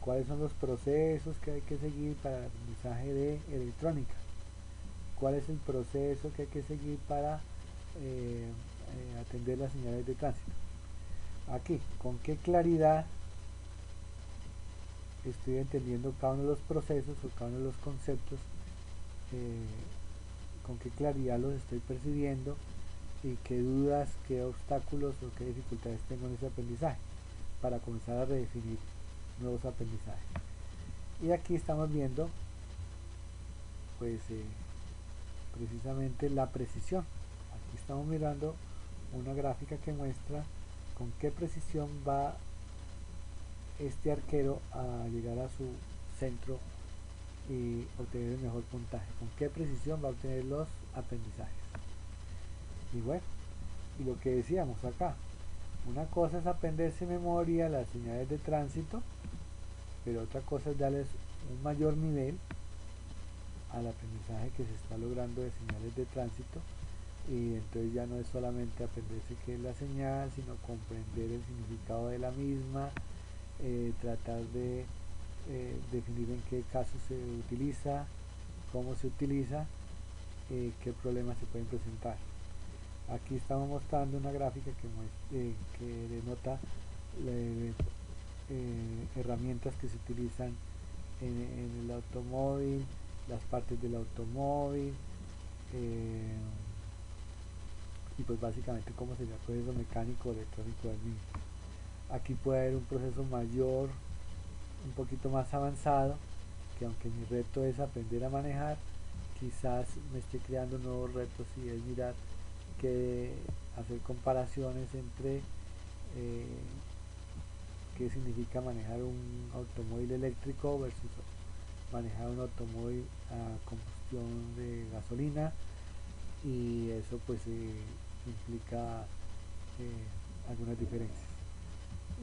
¿Cuáles son los procesos que hay que seguir para el aprendizaje de electrónica? ¿Cuál es el proceso que hay que seguir para atender las señales de tránsito? Aquí, ¿con qué claridad estoy entendiendo cada uno de los procesos o cada uno de los conceptos? ¿Con qué claridad los estoy percibiendo? ¿Y qué dudas, qué obstáculos o qué dificultades tengo en ese aprendizaje? Para comenzar a redefinir nuevos aprendizajes. Y aquí estamos viendo pues precisamente la precisión. Aquí estamos mirando una gráfica que muestra con qué precisión va este arquero a llegar a su centro y obtener el mejor puntaje, con qué precisión va a obtener los aprendizajes. Y bueno, y lo que decíamos acá, una cosa es aprenderse de memoria las señales de tránsito, pero otra cosa es darles un mayor nivel al aprendizaje que se está logrando de señales de tránsito, y entonces ya no es solamente aprenderse qué es la señal, sino comprender el significado de la misma, tratar de definir en qué caso se utiliza, cómo se utiliza, qué problemas se pueden presentar. Aquí estamos mostrando una gráfica que denota herramientas que se utilizan en el automóvil, las partes del automóvil, y pues básicamente cómo sería el proceso mecánico o electrónico del mismo. Aquí puede haber un proceso mayor, un poquito más avanzado, que aunque mi reto es aprender a manejar, quizás me esté creando nuevos retos y es mirar que hacer comparaciones entre qué significa manejar un automóvil eléctrico versus manejar un automóvil a combustión de gasolina, y eso pues implica algunas diferencias.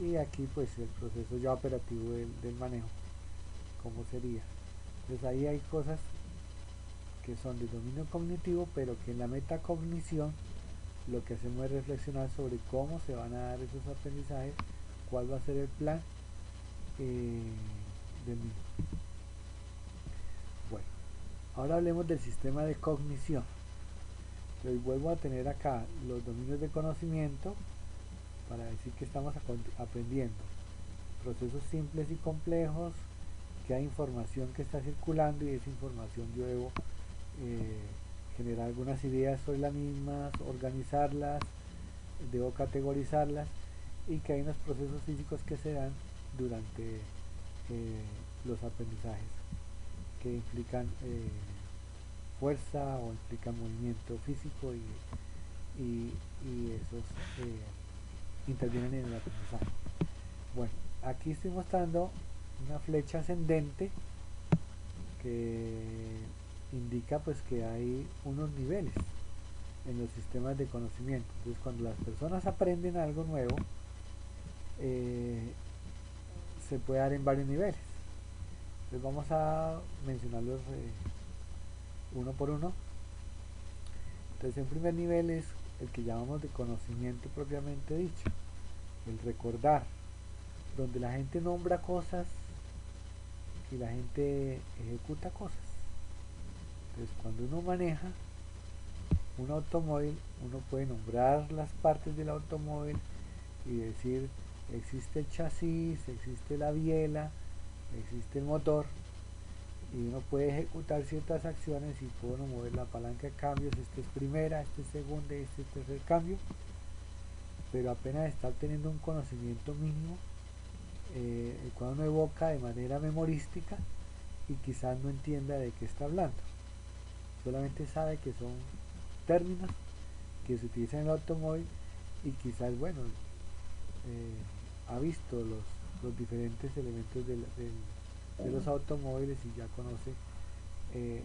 Y aquí pues el proceso ya operativo del manejo, cómo sería. Entonces ahí hay cosas que son de dominio cognitivo, pero que en la metacognición lo que hacemos es reflexionar sobre cómo se van a dar esos aprendizajes, cuál va a ser el plan del mismo. Bueno, ahora hablemos del sistema de cognición. Entonces vuelvo a tener acá los dominios de conocimiento para decir que estamos aprendiendo procesos simples y complejos, que hay información que está circulando y esa información yo debo generar algunas ideas sobre las mismas, organizarlas, debo categorizarlas, y que hay unos procesos físicos que se dan durante los aprendizajes que implican fuerza o implican movimiento físico, y esos intervienen en el aprendizaje. Bueno, aquí estoy mostrando una flecha ascendente que indica pues que hay unos niveles en los sistemas de conocimiento. Entonces cuando las personas aprenden algo nuevo, se puede dar en varios niveles. Entonces vamos a mencionarlos uno por uno. Entonces el primer nivel es el que llamamos de conocimiento propiamente dicho, el recordar, donde la gente nombra cosas y la gente ejecuta cosas. Entonces cuando uno maneja un automóvil, uno puede nombrar las partes del automóvil y decir existe el chasis, existe la biela, existe el motor, y uno puede ejecutar ciertas acciones y puede uno mover la palanca de cambios, este es primera, este es segunda, este es tercer cambio, pero apenas está teniendo un conocimiento mínimo, cuando uno evoca de manera memorística y quizás no entienda de qué está hablando. Solamente sabe que son términos que se utilizan en el automóvil y quizás, bueno, ha visto los diferentes elementos de los automóviles y ya conoce eh,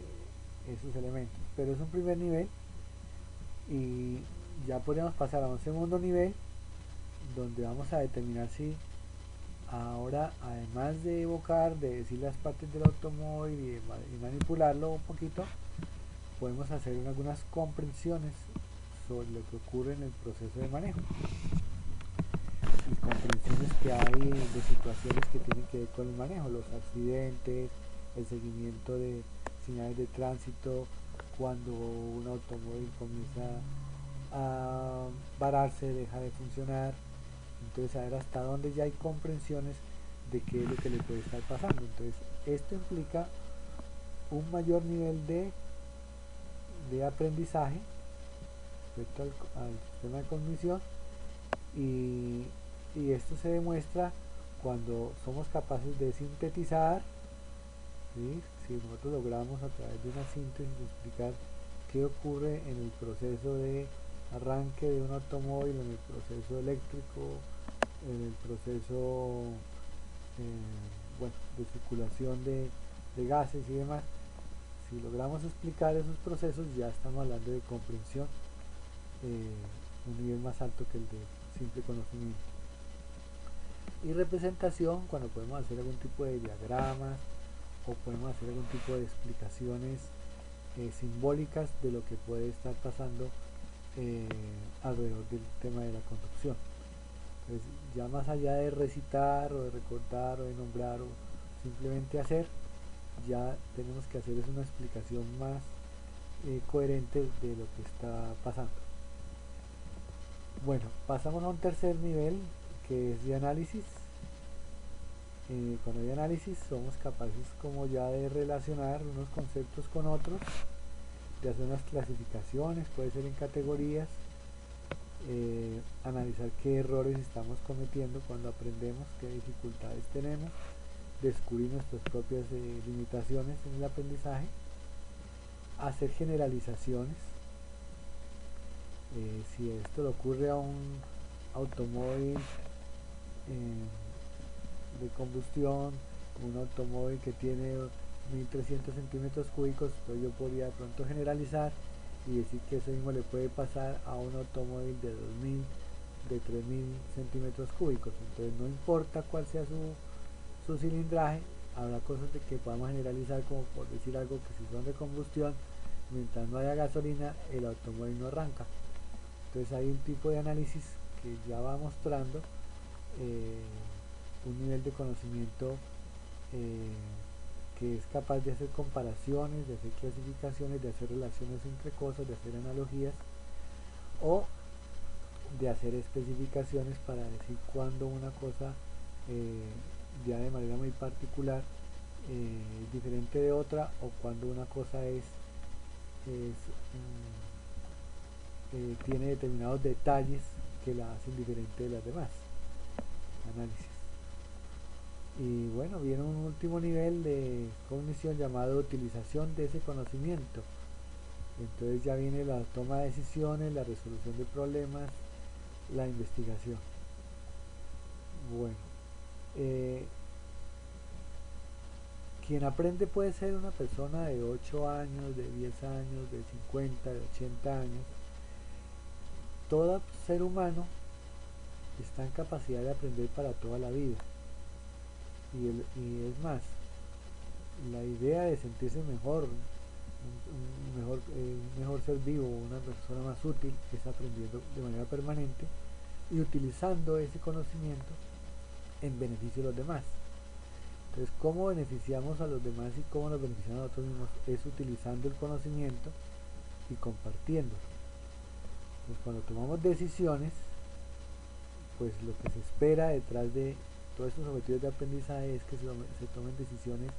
esos elementos. Pero es un primer nivel y ya podríamos pasar a un segundo nivel donde vamos a determinar si ahora, además de evocar, de decir las partes del automóvil y manipularlo un poquito, podemos hacer algunas comprensiones sobre lo que ocurre en el proceso de manejo y comprensiones que hay de situaciones que tienen que ver con el manejo, los accidentes, el seguimiento de señales de tránsito, cuando un automóvil comienza a pararse, deja de funcionar. Entonces, saber hasta dónde ya hay comprensiones de qué es lo que le puede estar pasando. Entonces, esto implica un mayor nivel de aprendizaje respecto al sistema de cognición y esto se demuestra cuando somos capaces de sintetizar, ¿sí? Si nosotros logramos a través de una síntesis explicar qué ocurre en el proceso de arranque de un automóvil, en el proceso eléctrico, en el proceso bueno, de circulación de gases y demás. Si logramos explicar esos procesos, ya estamos hablando de comprensión, un nivel más alto que el de simple conocimiento. Y representación, cuando podemos hacer algún tipo de diagramas o podemos hacer algún tipo de explicaciones simbólicas de lo que puede estar pasando alrededor del tema de la conducción. Entonces, ya más allá de recitar o de recordar o de nombrar o simplemente hacer, ya tenemos que hacer es una explicación más coherente de lo que está pasando. Bueno, pasamos a un tercer nivel que es de análisis. Cuando hay análisis somos capaces como ya de relacionar unos conceptos con otros, de hacer unas clasificaciones, puede ser en categorías, analizar qué errores estamos cometiendo cuando aprendemos, qué dificultades tenemos, descubrir nuestras propias limitaciones en el aprendizaje, hacer generalizaciones. Si esto le ocurre a un automóvil de combustión, un automóvil que tiene 1300 centímetros cúbicos, entonces yo podría de pronto generalizar y decir que eso mismo le puede pasar a un automóvil de 2000, de 3000 centímetros cúbicos. Entonces no importa cuál sea su cilindraje, habrá cosas de que podamos generalizar, como por decir algo, que si son de combustión, mientras no haya gasolina, el automóvil no arranca. Entonces hay un tipo de análisis que ya va mostrando un nivel de conocimiento que es capaz de hacer comparaciones, de hacer clasificaciones, de hacer relaciones entre cosas, de hacer analogías o de hacer especificaciones para decir cuando una cosa ya de manera muy particular es diferente de otra, o cuando una cosa tiene determinados detalles que la hacen diferente de las demás. Análisis. Y bueno, viene un último nivel de cognición llamado utilización de ese conocimiento. Entonces ya viene la toma de decisiones, la resolución de problemas, la investigación. Bueno, quien aprende puede ser una persona de 8 años, de 10 años, de 50, de 80 años. Todo ser humano está en capacidad de aprender para toda la vida. Y es más, la idea de sentirse mejor, un mejor ser vivo, una persona más útil, es aprendiendo de manera permanente y utilizando ese conocimiento en beneficio de los demás. Entonces, ¿cómo beneficiamos a los demás y cómo nos beneficiamos a nosotros mismos? Es utilizando el conocimiento y compartiéndolo. Entonces, cuando tomamos decisiones, pues lo que se espera detrás de todos estos objetivos de aprendizaje es que se tomen decisiones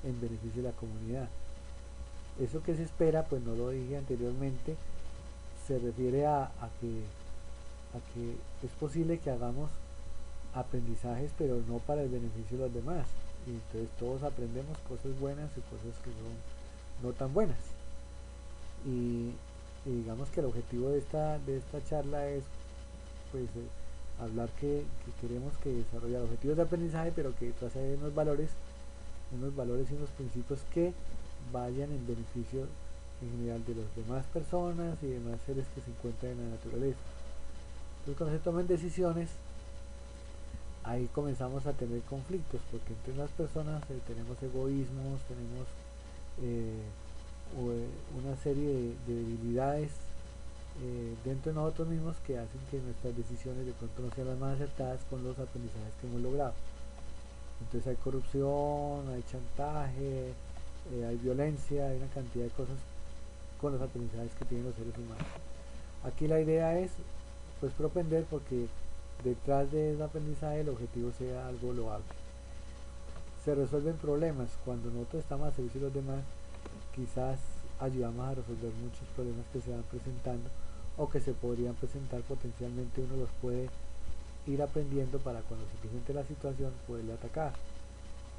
en beneficio de la comunidad. Eso que se espera, pues no lo dije anteriormente, se refiere a que es posible que hagamos aprendizajes, pero no para el beneficio de los demás. y entonces todos aprendemos cosas buenas y cosas que son no tan buenas. Y, y digamos que el objetivo de esta charla es pues hablar que queremos que desarrollar objetivos de aprendizaje, pero que trae unos valores y unos principios que vayan en beneficio en general de las demás personas y demás seres que se encuentran en la naturaleza. Entonces cuando se tomen decisiones, ahí comenzamos a tener conflictos, porque entre las personas tenemos egoísmos, tenemos eh, una serie de debilidades dentro de nosotros mismos que hacen que nuestras decisiones de pronto no sean las más acertadas con los aprendizajes que hemos logrado. Entonces hay corrupción, hay chantaje, hay violencia, hay una cantidad de cosas con los aprendizajes que tienen los seres humanos. Aquí la idea es pues propender porque detrás de ese aprendizaje el objetivo sea algo loable. Se resuelven problemas cuando nosotros estamos a servicio de los demás, quizás ayudamos a resolver muchos problemas que se van presentando o que se podrían presentar potencialmente. Uno los puede ir aprendiendo para cuando se presente la situación poderle atacar.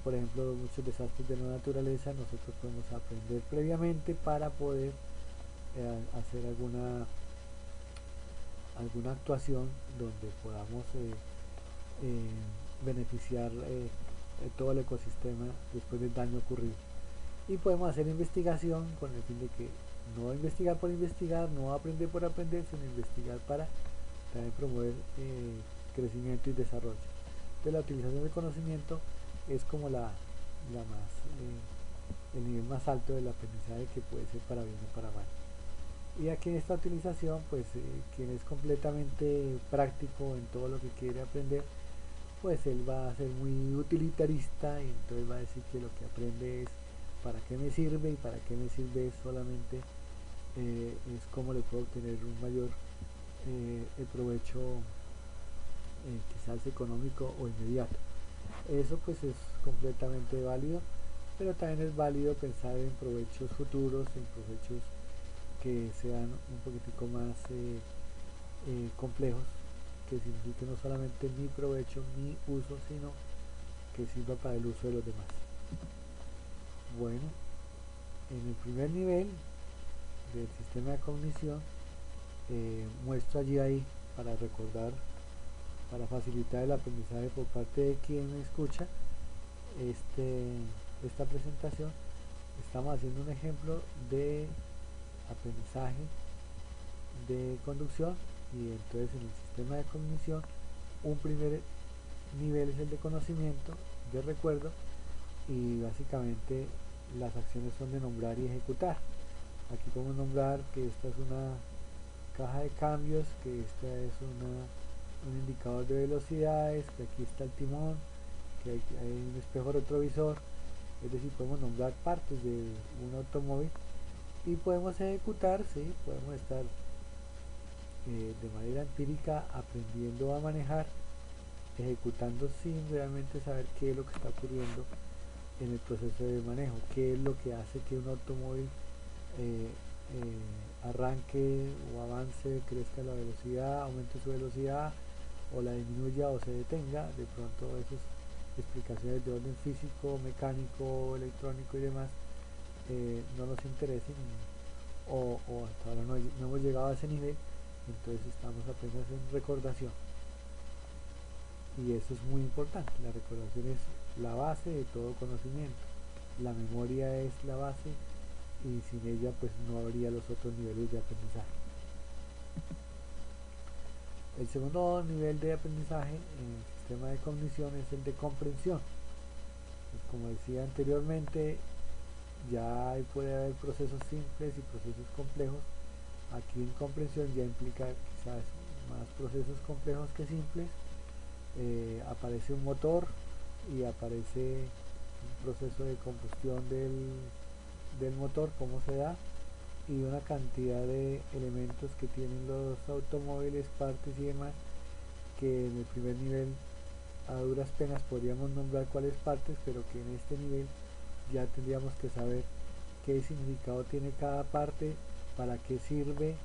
Por ejemplo, muchos desastres de la naturaleza nosotros podemos aprender previamente para poder hacer alguna actuación donde podamos eh, beneficiar todo el ecosistema después del daño ocurrido. Y podemos hacer investigación con el fin de que no investigar por investigar, no aprender por aprender, sino investigar para también promover crecimiento y desarrollo. Entonces la utilización del conocimiento es como el nivel más alto del aprendizaje, que puede ser para bien o para mal. Y aquí en esta utilización, pues quien es completamente práctico en todo lo que quiere aprender, pues él va a ser muy utilitarista y entonces va a decir que lo que aprende es para qué me sirve, y para qué me sirve solamente es cómo le puedo obtener un mayor el provecho quizás económico o inmediato. Eso pues es completamente válido, pero también es válido pensar en provechos futuros, en provechos que sean un poquitico más complejos, que signifique no solamente mi provecho, mi uso, sino que sirva para el uso de los demás. Bueno, en el primer nivel del sistema de cognición muestro allí ahí para recordar, para facilitar el aprendizaje por parte de quien me escucha esta presentación. Estamos haciendo un ejemplo de aprendizaje de conducción, y entonces en el sistema de cognición un primer nivel es el de conocimiento, de recuerdo, y básicamente las acciones son de nombrar y ejecutar. Aquí podemos nombrar que esta es una caja de cambios, que esta es un indicador de velocidades, que aquí está el timón, que hay un espejo retrovisor. Es decir, podemos nombrar partes de un automóvil y podemos ejecutar, ¿sí? Podemos estar de manera empírica aprendiendo a manejar, ejecutando sin realmente saber qué es lo que está ocurriendo en el proceso de manejo, qué es lo que hace que un automóvil arranque o avance, crezca la velocidad, aumente su velocidad o la disminuya o se detenga. De pronto esas explicaciones de orden físico, mecánico, electrónico y demás no nos interesen, o hasta ahora no hemos llegado a ese nivel, entonces estamos apenas en recordación. Y eso es muy importante. La recordación es la base de todo conocimiento. La memoria es la base, y sin ella pues no habría los otros niveles de aprendizaje. El segundo nivel de aprendizaje en el sistema de cognición es el de comprensión. Pues como decía anteriormente, ya puede haber procesos simples y procesos complejos. Aquí en comprensión ya implica quizás más procesos complejos que simples. Aparece un motor y aparece un proceso de combustión del motor, cómo se da, y una cantidad de elementos que tienen los automóviles, partes y demás, que en el primer nivel a duras penas podríamos nombrar cuáles partes, pero que en este nivel ya tendríamos que saber qué significado tiene cada parte, para qué sirve,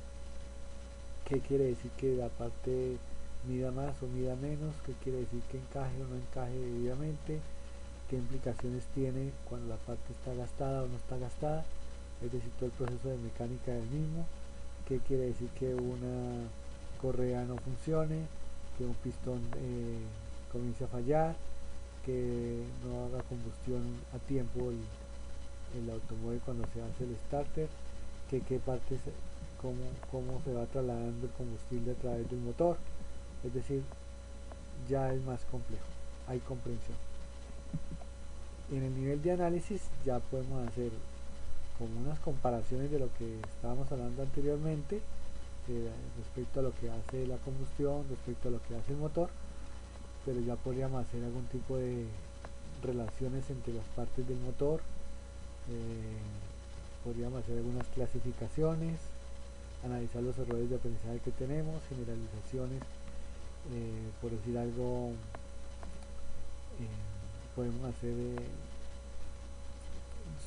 qué quiere decir que la parte mida más o mida menos, qué quiere decir que encaje o no encaje debidamente, qué implicaciones tiene cuando la parte está gastada o no está gastada, es decir, todo el proceso de mecánica del mismo, qué quiere decir que una correa no funcione, que un pistón comience a fallar, que no haga combustión a tiempo el automóvil cuando se hace el starter, que qué partes, cómo se va trasladando el combustible a través del motor, es decir, ya es más complejo, hay comprensión. En el nivel de análisis ya podemos hacer como unas comparaciones de lo que estábamos hablando anteriormente, respecto a lo que hace la combustión, respecto a lo que hace el motor, pero ya podríamos hacer algún tipo de relaciones entre las partes del motor, podríamos hacer algunas clasificaciones, analizar los errores de aprendizaje que tenemos, generalizaciones, por decir algo, podemos hacer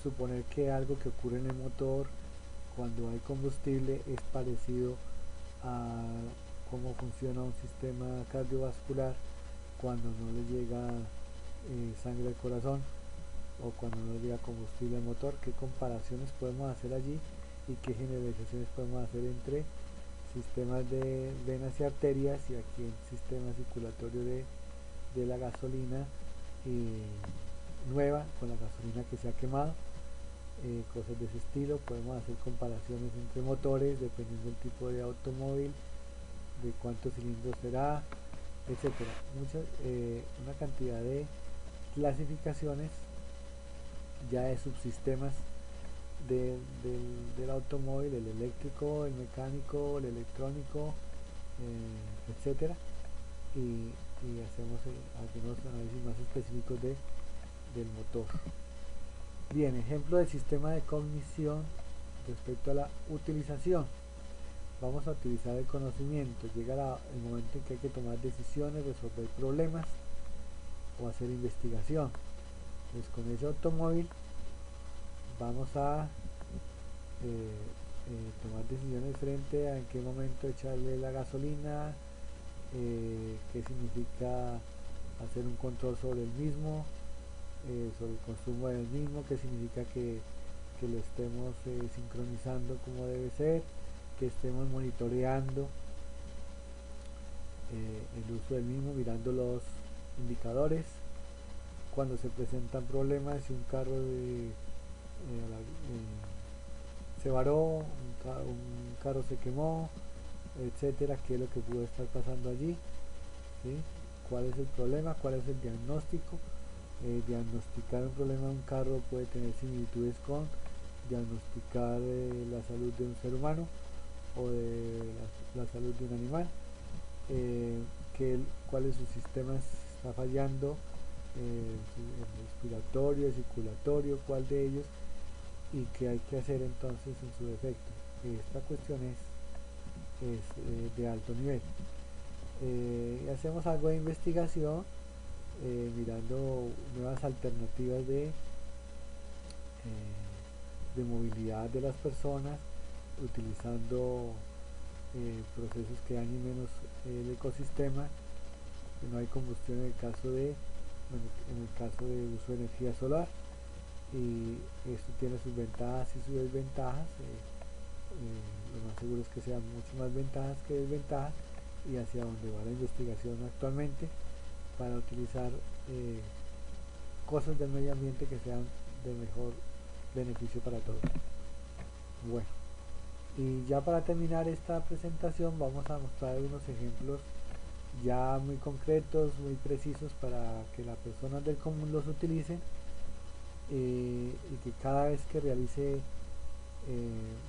suponer que algo que ocurre en el motor cuando hay combustible es parecido a cómo funciona un sistema cardiovascular cuando no le llega sangre al corazón o cuando no le llega combustible al motor, qué comparaciones podemos hacer allí y qué generalizaciones podemos hacer entre sistemas de venas y arterias y aquí el sistema circulatorio de la gasolina nueva con la gasolina que se ha quemado, cosas de ese estilo. Podemos hacer comparaciones entre motores dependiendo del tipo de automóvil, de cuántos cilindros será, etcétera. Una cantidad de clasificaciones ya de subsistemas del automóvil, el eléctrico, el mecánico, el electrónico, etcétera, y hacemos algunos análisis más específicos del motor. Bien, ejemplo del sistema de cognición respecto a la utilización. Vamos a utilizar el conocimiento. Llega el momento en que hay que tomar decisiones, resolver problemas o hacer investigación. Entonces con ese automóvil vamos a tomar decisiones frente a en qué momento echarle la gasolina, qué significa hacer un control sobre el mismo, sobre el consumo del mismo, qué significa que lo estemos sincronizando como debe ser, que estemos monitoreando el uso del mismo, mirando los indicadores, cuando se presentan problemas, si un carro se varó, un carro se quemó, etcétera, qué es lo que pudo estar pasando allí, ¿sí? Cuál es el problema, cuál es el diagnóstico. Diagnosticar un problema de un carro puede tener similitudes con diagnosticar la salud de un ser humano o de la salud de un animal, cuál de sus sistemas está fallando, el respiratorio, el circulatorio, cuál de ellos, y qué hay que hacer entonces en su defecto. Esta cuestión es de alto nivel. Hacemos algo de investigación, mirando nuevas alternativas de movilidad de las personas, utilizando procesos que dañen menos el ecosistema, que no hay combustión en el caso de uso de energía solar, y esto tiene sus ventajas y sus desventajas. Lo más seguro es que sean mucho más ventajas que desventajas, y hacia donde va la investigación actualmente para utilizar cosas del medio ambiente que sean de mejor beneficio para todos. Bueno, y ya para terminar esta presentación vamos a mostrar algunos ejemplos ya muy concretos, muy precisos, para que las personas del común los utilicen, y que cada vez que realice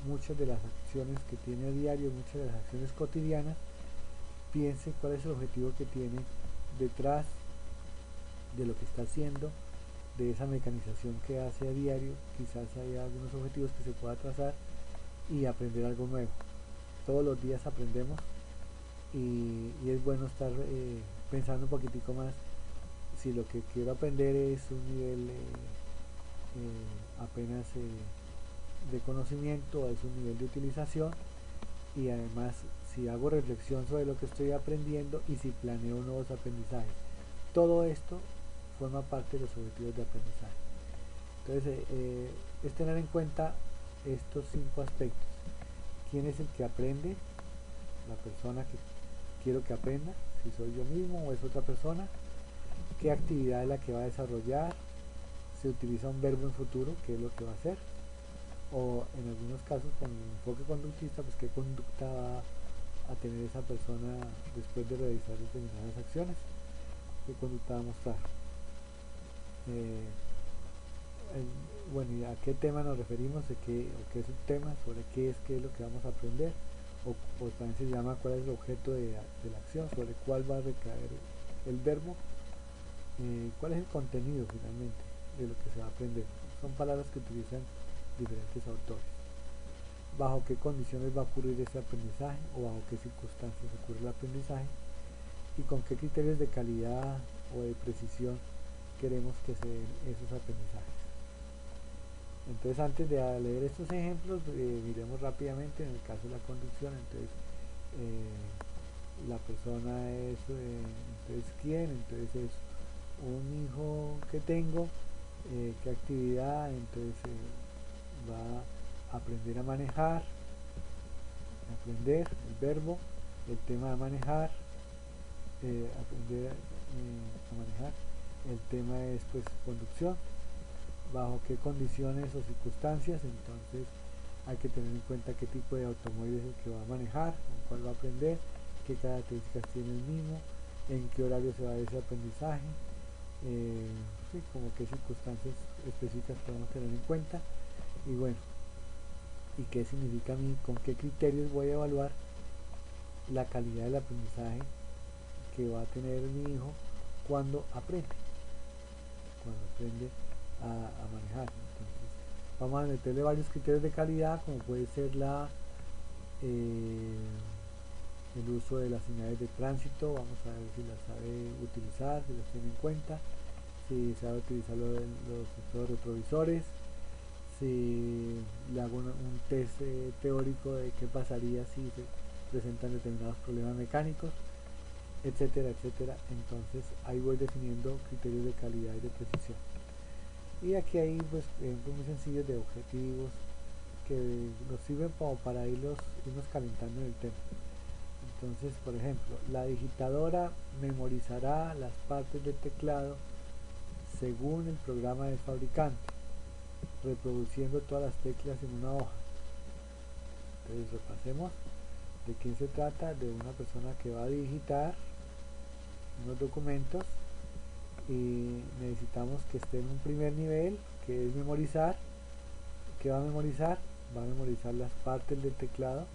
muchas de las acciones que tiene a diario, muchas de las acciones cotidianas, piense cuál es el objetivo que tiene detrás de lo que está haciendo, de esa mecanización que hace a diario. Quizás haya algunos objetivos que se pueda trazar y aprender algo nuevo. Todos los días aprendemos, y es bueno estar pensando un poquitico más si lo que quiero aprender es un nivel apenas de conocimiento, o es un nivel de utilización, y además si hago reflexión sobre lo que estoy aprendiendo y si planeo nuevos aprendizajes. Todo esto forma parte de los objetivos de aprendizaje. Entonces, es tener en cuenta estos 5 aspectos. ¿Quién es el que aprende? La persona que quiero que aprenda, si soy yo mismo o es otra persona. ¿Qué actividad es la que va a desarrollar? Se utiliza un verbo en futuro, ¿qué es lo que va a hacer? O en algunos casos con el enfoque conductista, pues qué conducta va a tener esa persona después de realizar determinadas acciones, qué conducta va a mostrar. Bueno, ¿y a qué tema nos referimos? ¿O qué es un tema? ¿Sobre qué es lo que vamos a aprender? O también se llama cuál es el objeto de la acción, sobre cuál va a recaer el verbo, cuál es el contenido finalmente de lo que se va a aprender. Son palabras que utilizan diferentes autores. ¿Bajo qué condiciones va a ocurrir ese aprendizaje o bajo qué circunstancias ocurre el aprendizaje? ¿Y con qué criterios de calidad o de precisión queremos que se den esos aprendizajes? Entonces, antes de leer estos ejemplos, miremos rápidamente en el caso de la conducción. Entonces, la persona es, entonces, ¿quién? Entonces es un hijo que tengo, ¿qué actividad? Entonces va a aprender a manejar, aprender, el verbo, el tema de manejar, aprender a manejar, el tema es pues conducción, bajo qué condiciones o circunstancias. Entonces hay que tener en cuenta qué tipo de automóvil es el que va a manejar, con cuál va a aprender, qué características tiene el mismo, en qué horario se va a dar ese aprendizaje, sí, como qué circunstancias específicas podemos tener en cuenta. Y bueno, y qué significa a mí, con qué criterios voy a evaluar la calidad del aprendizaje que va a tener mi hijo cuando aprende a manejar. Entonces vamos a meterle varios criterios de calidad, como puede ser el uso de las señales de tránsito. Vamos a ver si las sabe utilizar, si las tiene en cuenta, si sabe utilizar los retrovisores, si le hago un test teórico de qué pasaría si se presentan determinados problemas mecánicos, etcétera, etcétera. Entonces ahí voy definiendo criterios de calidad y de precisión. Y aquí hay pues ejemplos muy sencillos de objetivos que nos sirven como para irnos calentando en el tema. Entonces, por ejemplo, la digitadora memorizará las partes del teclado según el programa del fabricante, reproduciendo todas las teclas en una hoja. Entonces repasemos de quién se trata: de una persona que va a digitar unos documentos y necesitamos que esté en un primer nivel, que es memorizar. ¿Qué va a memorizar? Va a memorizar las partes del teclado.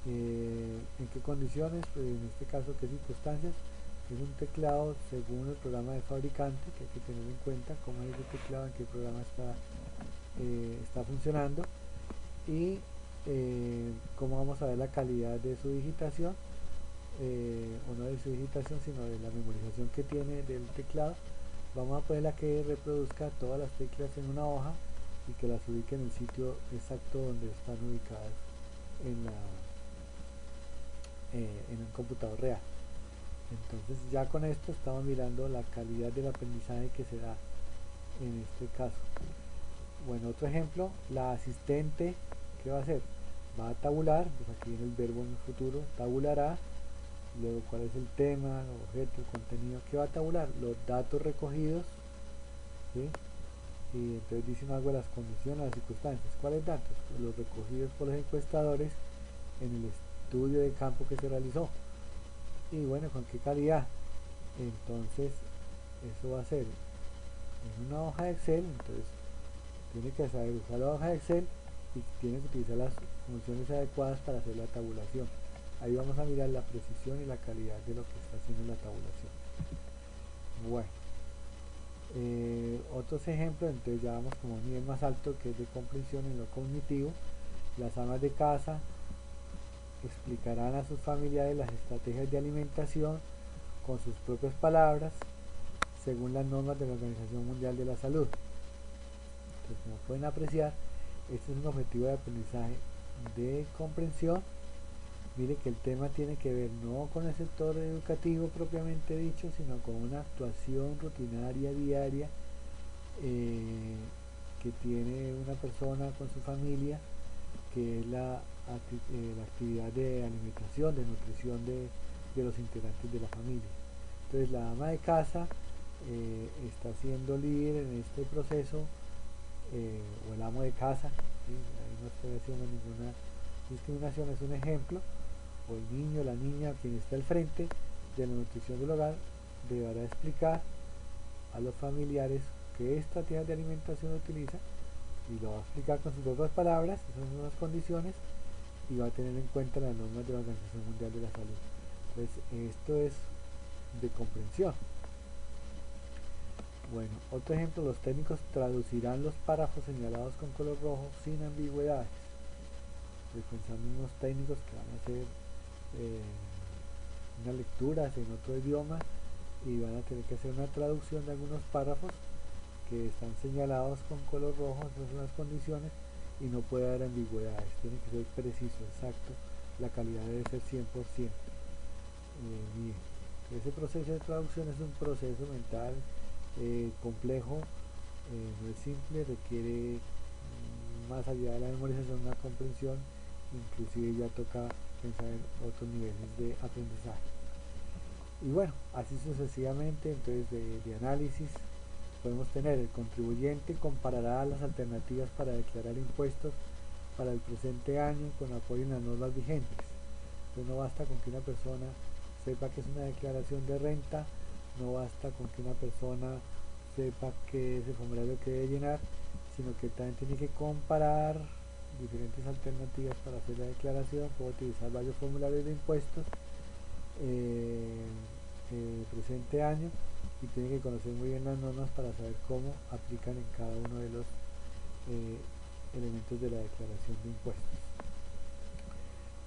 ¿En qué condiciones? Pues en este caso, ¿qué circunstancias? Es un teclado según el programa del fabricante, que hay que tener en cuenta cómo es el teclado, en qué programa está funcionando, y cómo vamos a ver la calidad de su digitación, o no de su digitación, sino de la memorización que tiene del teclado. Vamos a ponerla que reproduzca todas las teclas en una hoja y que las ubique en el sitio exacto donde están ubicadas en un computador real. Entonces ya con esto estamos mirando la calidad del aprendizaje que se da en este caso. Bueno, otro ejemplo, la asistente, ¿qué va a hacer? Va a tabular, pues aquí viene el verbo en el futuro, tabulará. Luego, ¿cuál es el tema, el objeto, el contenido? ¿Qué va a tabular? Los datos recogidos, ¿sí? Y entonces dicen algo de las condiciones, las circunstancias. ¿Cuáles datos? Pues los recogidos por los encuestadores en el estudio de campo que se realizó. Y bueno, ¿con qué calidad? Entonces eso va a ser en una hoja de Excel. Entonces tiene que saber usar la hoja de Excel y tiene que utilizar las funciones adecuadas para hacer la tabulación. Ahí vamos a mirar la precisión y la calidad de lo que está haciendo la tabulación. Bueno, otros ejemplos. Entonces ya vamos como un nivel más alto, que es de comprensión en lo cognitivo. Las amas de casa explicarán a sus familiares las estrategias de alimentación con sus propias palabras, según las normas de la Organización Mundial de la Salud. Entonces, como pueden apreciar, este es un objetivo de aprendizaje de comprensión, Mire que el tema tiene que ver no con el sector educativo propiamente dicho, sino con una actuación rutinaria diaria eh, que tiene una persona con su familia, que es la actividad de alimentación, de nutrición de los integrantes de la familia. Entonces la ama de casa está siendo líder en este proceso, o el amo de casa, ¿sí? Ahí no estoy haciendo ninguna discriminación, es un ejemplo, o el niño, la niña, quien está al frente de la nutrición del hogar, deberá explicar a los familiares qué estrategias de alimentación utiliza y lo va a explicar con sus propias palabras, esas son las condiciones, y va a tener en cuenta las normas de la Organización Mundial de la Salud. Entonces, esto es de comprensión. Bueno, otro ejemplo, los técnicos traducirán los párrafos señalados con color rojo sin ambigüedades. Pues pensando en unos técnicos que van a hacer eh, unas lecturas en otro idioma y van a tener que hacer una traducción de algunos párrafos que están señalados con color rojo, esas son las condiciones, y no puede haber ambigüedades, tiene que ser preciso, exacto, la calidad debe ser 100%. Bien, ese proceso de traducción es un proceso mental complejo, no es simple, requiere más allá de la memorización una comprensión, inclusive ya toca pensar en otros niveles de aprendizaje. Y bueno, así sucesivamente, entonces de análisis podemos tener el contribuyente comparará las alternativas para declarar impuestos para el presente año con apoyo en las normas vigentes. Entonces no basta con que una persona sepa que es una declaración de renta, no basta con que una persona sepa que es el formulario que debe llenar, sino que también tiene que comparar diferentes alternativas para hacer la declaración, puede utilizar varios formularios de impuestos eh, presente año, y tiene que conocer muy bien las normas para saber cómo aplican en cada uno de los eh, elementos de la declaración de impuestos.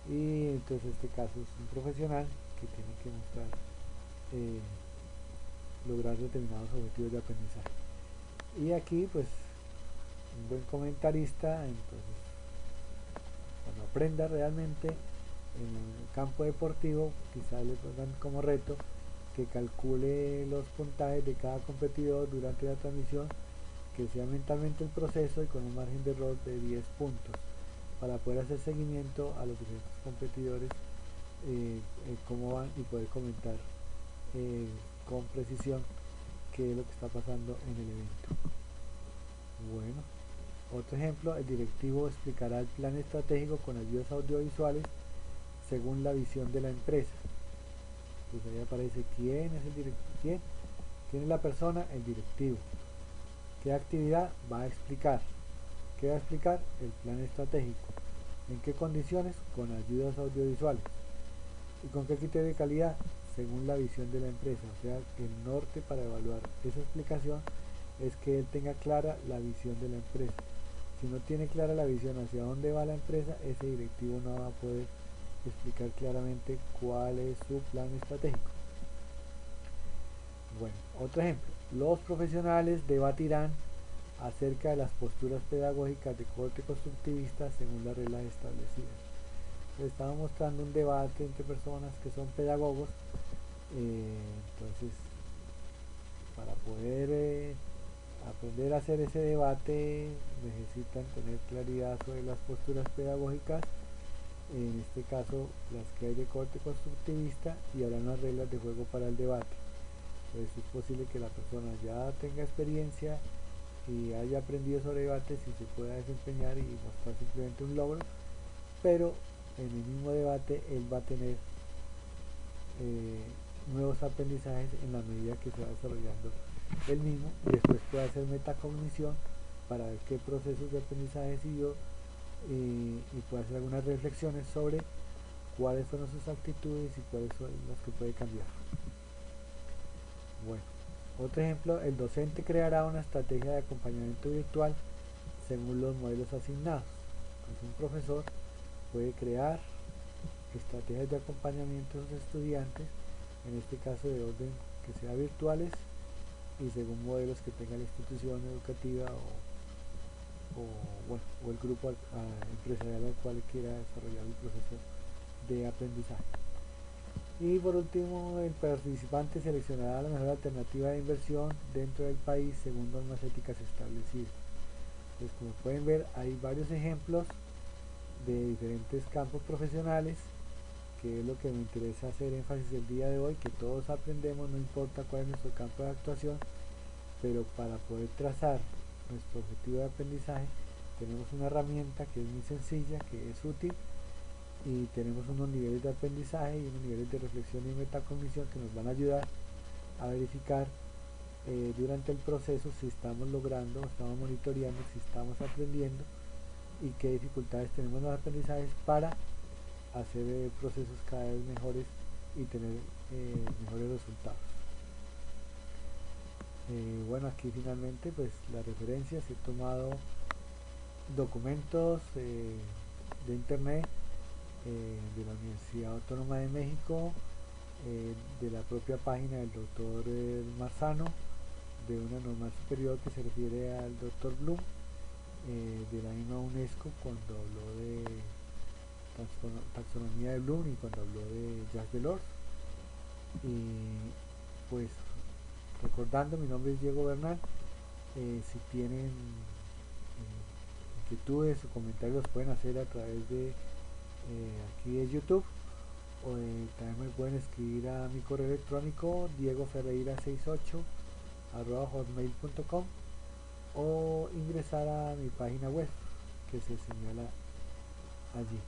Y entonces este caso es un profesional que tiene que mostrar eh, lograr determinados objetivos de aprendizaje. Y aquí pues un buen comentarista, entonces cuando aprenda realmente en el campo deportivo, quizás le pongan como reto que calcule los puntajes de cada competidor durante la transmisión, que sea mentalmente el proceso y con un margen de error de 10 puntos para poder hacer seguimiento a los diferentes competidores, cómo van, y poder comentar eh, con precisión qué es lo que está pasando en el evento. Bueno, otro ejemplo, el directivo explicará el plan estratégico con ayudas audiovisuales según la visión de la empresa. Pues ahí aparece quién es el directivo, quién es la persona, el directivo. ¿Qué actividad va a explicar? ¿Qué va a explicar? El plan estratégico. ¿En qué condiciones? Con ayudas audiovisuales. ¿Y con qué criterio de calidad? Según la visión de la empresa. O sea, el norte para evaluar esa explicación es que él tenga clara la visión de la empresa. Si no tiene clara la visión hacia dónde va la empresa, ese directivo no va a poder explicar claramente cuál es su plan estratégico. Bueno, otro ejemplo. Los profesionales debatirán acerca de las posturas pedagógicas de corte constructivista según las reglas establecidas. Estamos mostrando un debate entre personas que son pedagogos, entonces para poder aprender a hacer ese debate necesitan tener claridad sobre las posturas pedagógicas, en este caso las que hay de corte constructivista, y habrá unas reglas de juego para el debate. Entonces es posible que la persona ya tenga experiencia y haya aprendido sobre debates y se pueda desempeñar y mostrar simplemente un logro, pero en el mismo debate él va a tener nuevos aprendizajes en la medida que se va desarrollando él mismo, y después puede hacer metacognición para ver qué procesos de aprendizaje siguió, y puede hacer algunas reflexiones sobre cuáles fueron sus actitudes y cuáles son las que puede cambiar. Bueno, otro ejemplo, el docente creará una estrategia de acompañamiento virtual según los modelos asignados. Entonces un profesor puede crear estrategias de acompañamiento a sus estudiantes, en este caso de orden que sea virtuales y según modelos que tenga la institución educativa o el grupo empresarial al cual quiera desarrollar el proceso de aprendizaje. Y por último, el participante seleccionará la mejor alternativa de inversión dentro del país según normas éticas establecidas. Pues como pueden ver, hay varios ejemplos de diferentes campos profesionales, que es lo que me interesa hacer énfasis el día de hoy, que todos aprendemos, no importa cuál es nuestro campo de actuación, pero para poder trazar nuestro objetivo de aprendizaje tenemos una herramienta que es muy sencilla, que es útil, y tenemos unos niveles de aprendizaje y unos niveles de reflexión y metacognición que nos van a ayudar a verificar durante el proceso si estamos logrando, estamos monitoreando, si estamos aprendiendo y qué dificultades tenemos en los aprendizajes para hacer procesos cada vez mejores y tener mejores resultados. Bueno, aquí finalmente pues las referencias, he tomado documentos de internet, de la Universidad Autónoma de México, de la propia página del doctor Marzano, de una normal superior que se refiere al doctor Bloom, de la misma UNESCO cuando habló de taxonomía de Bloom y cuando habló de Jacques Delors. Y pues recordando, mi nombre es Diego Bernal. Si tienen inquietudes o comentarios los pueden hacer a través de aquí de YouTube, o también me pueden escribir a mi correo electrónico diegoferreira68 @hotmail.com, o ingresar a mi página web que se señala allí.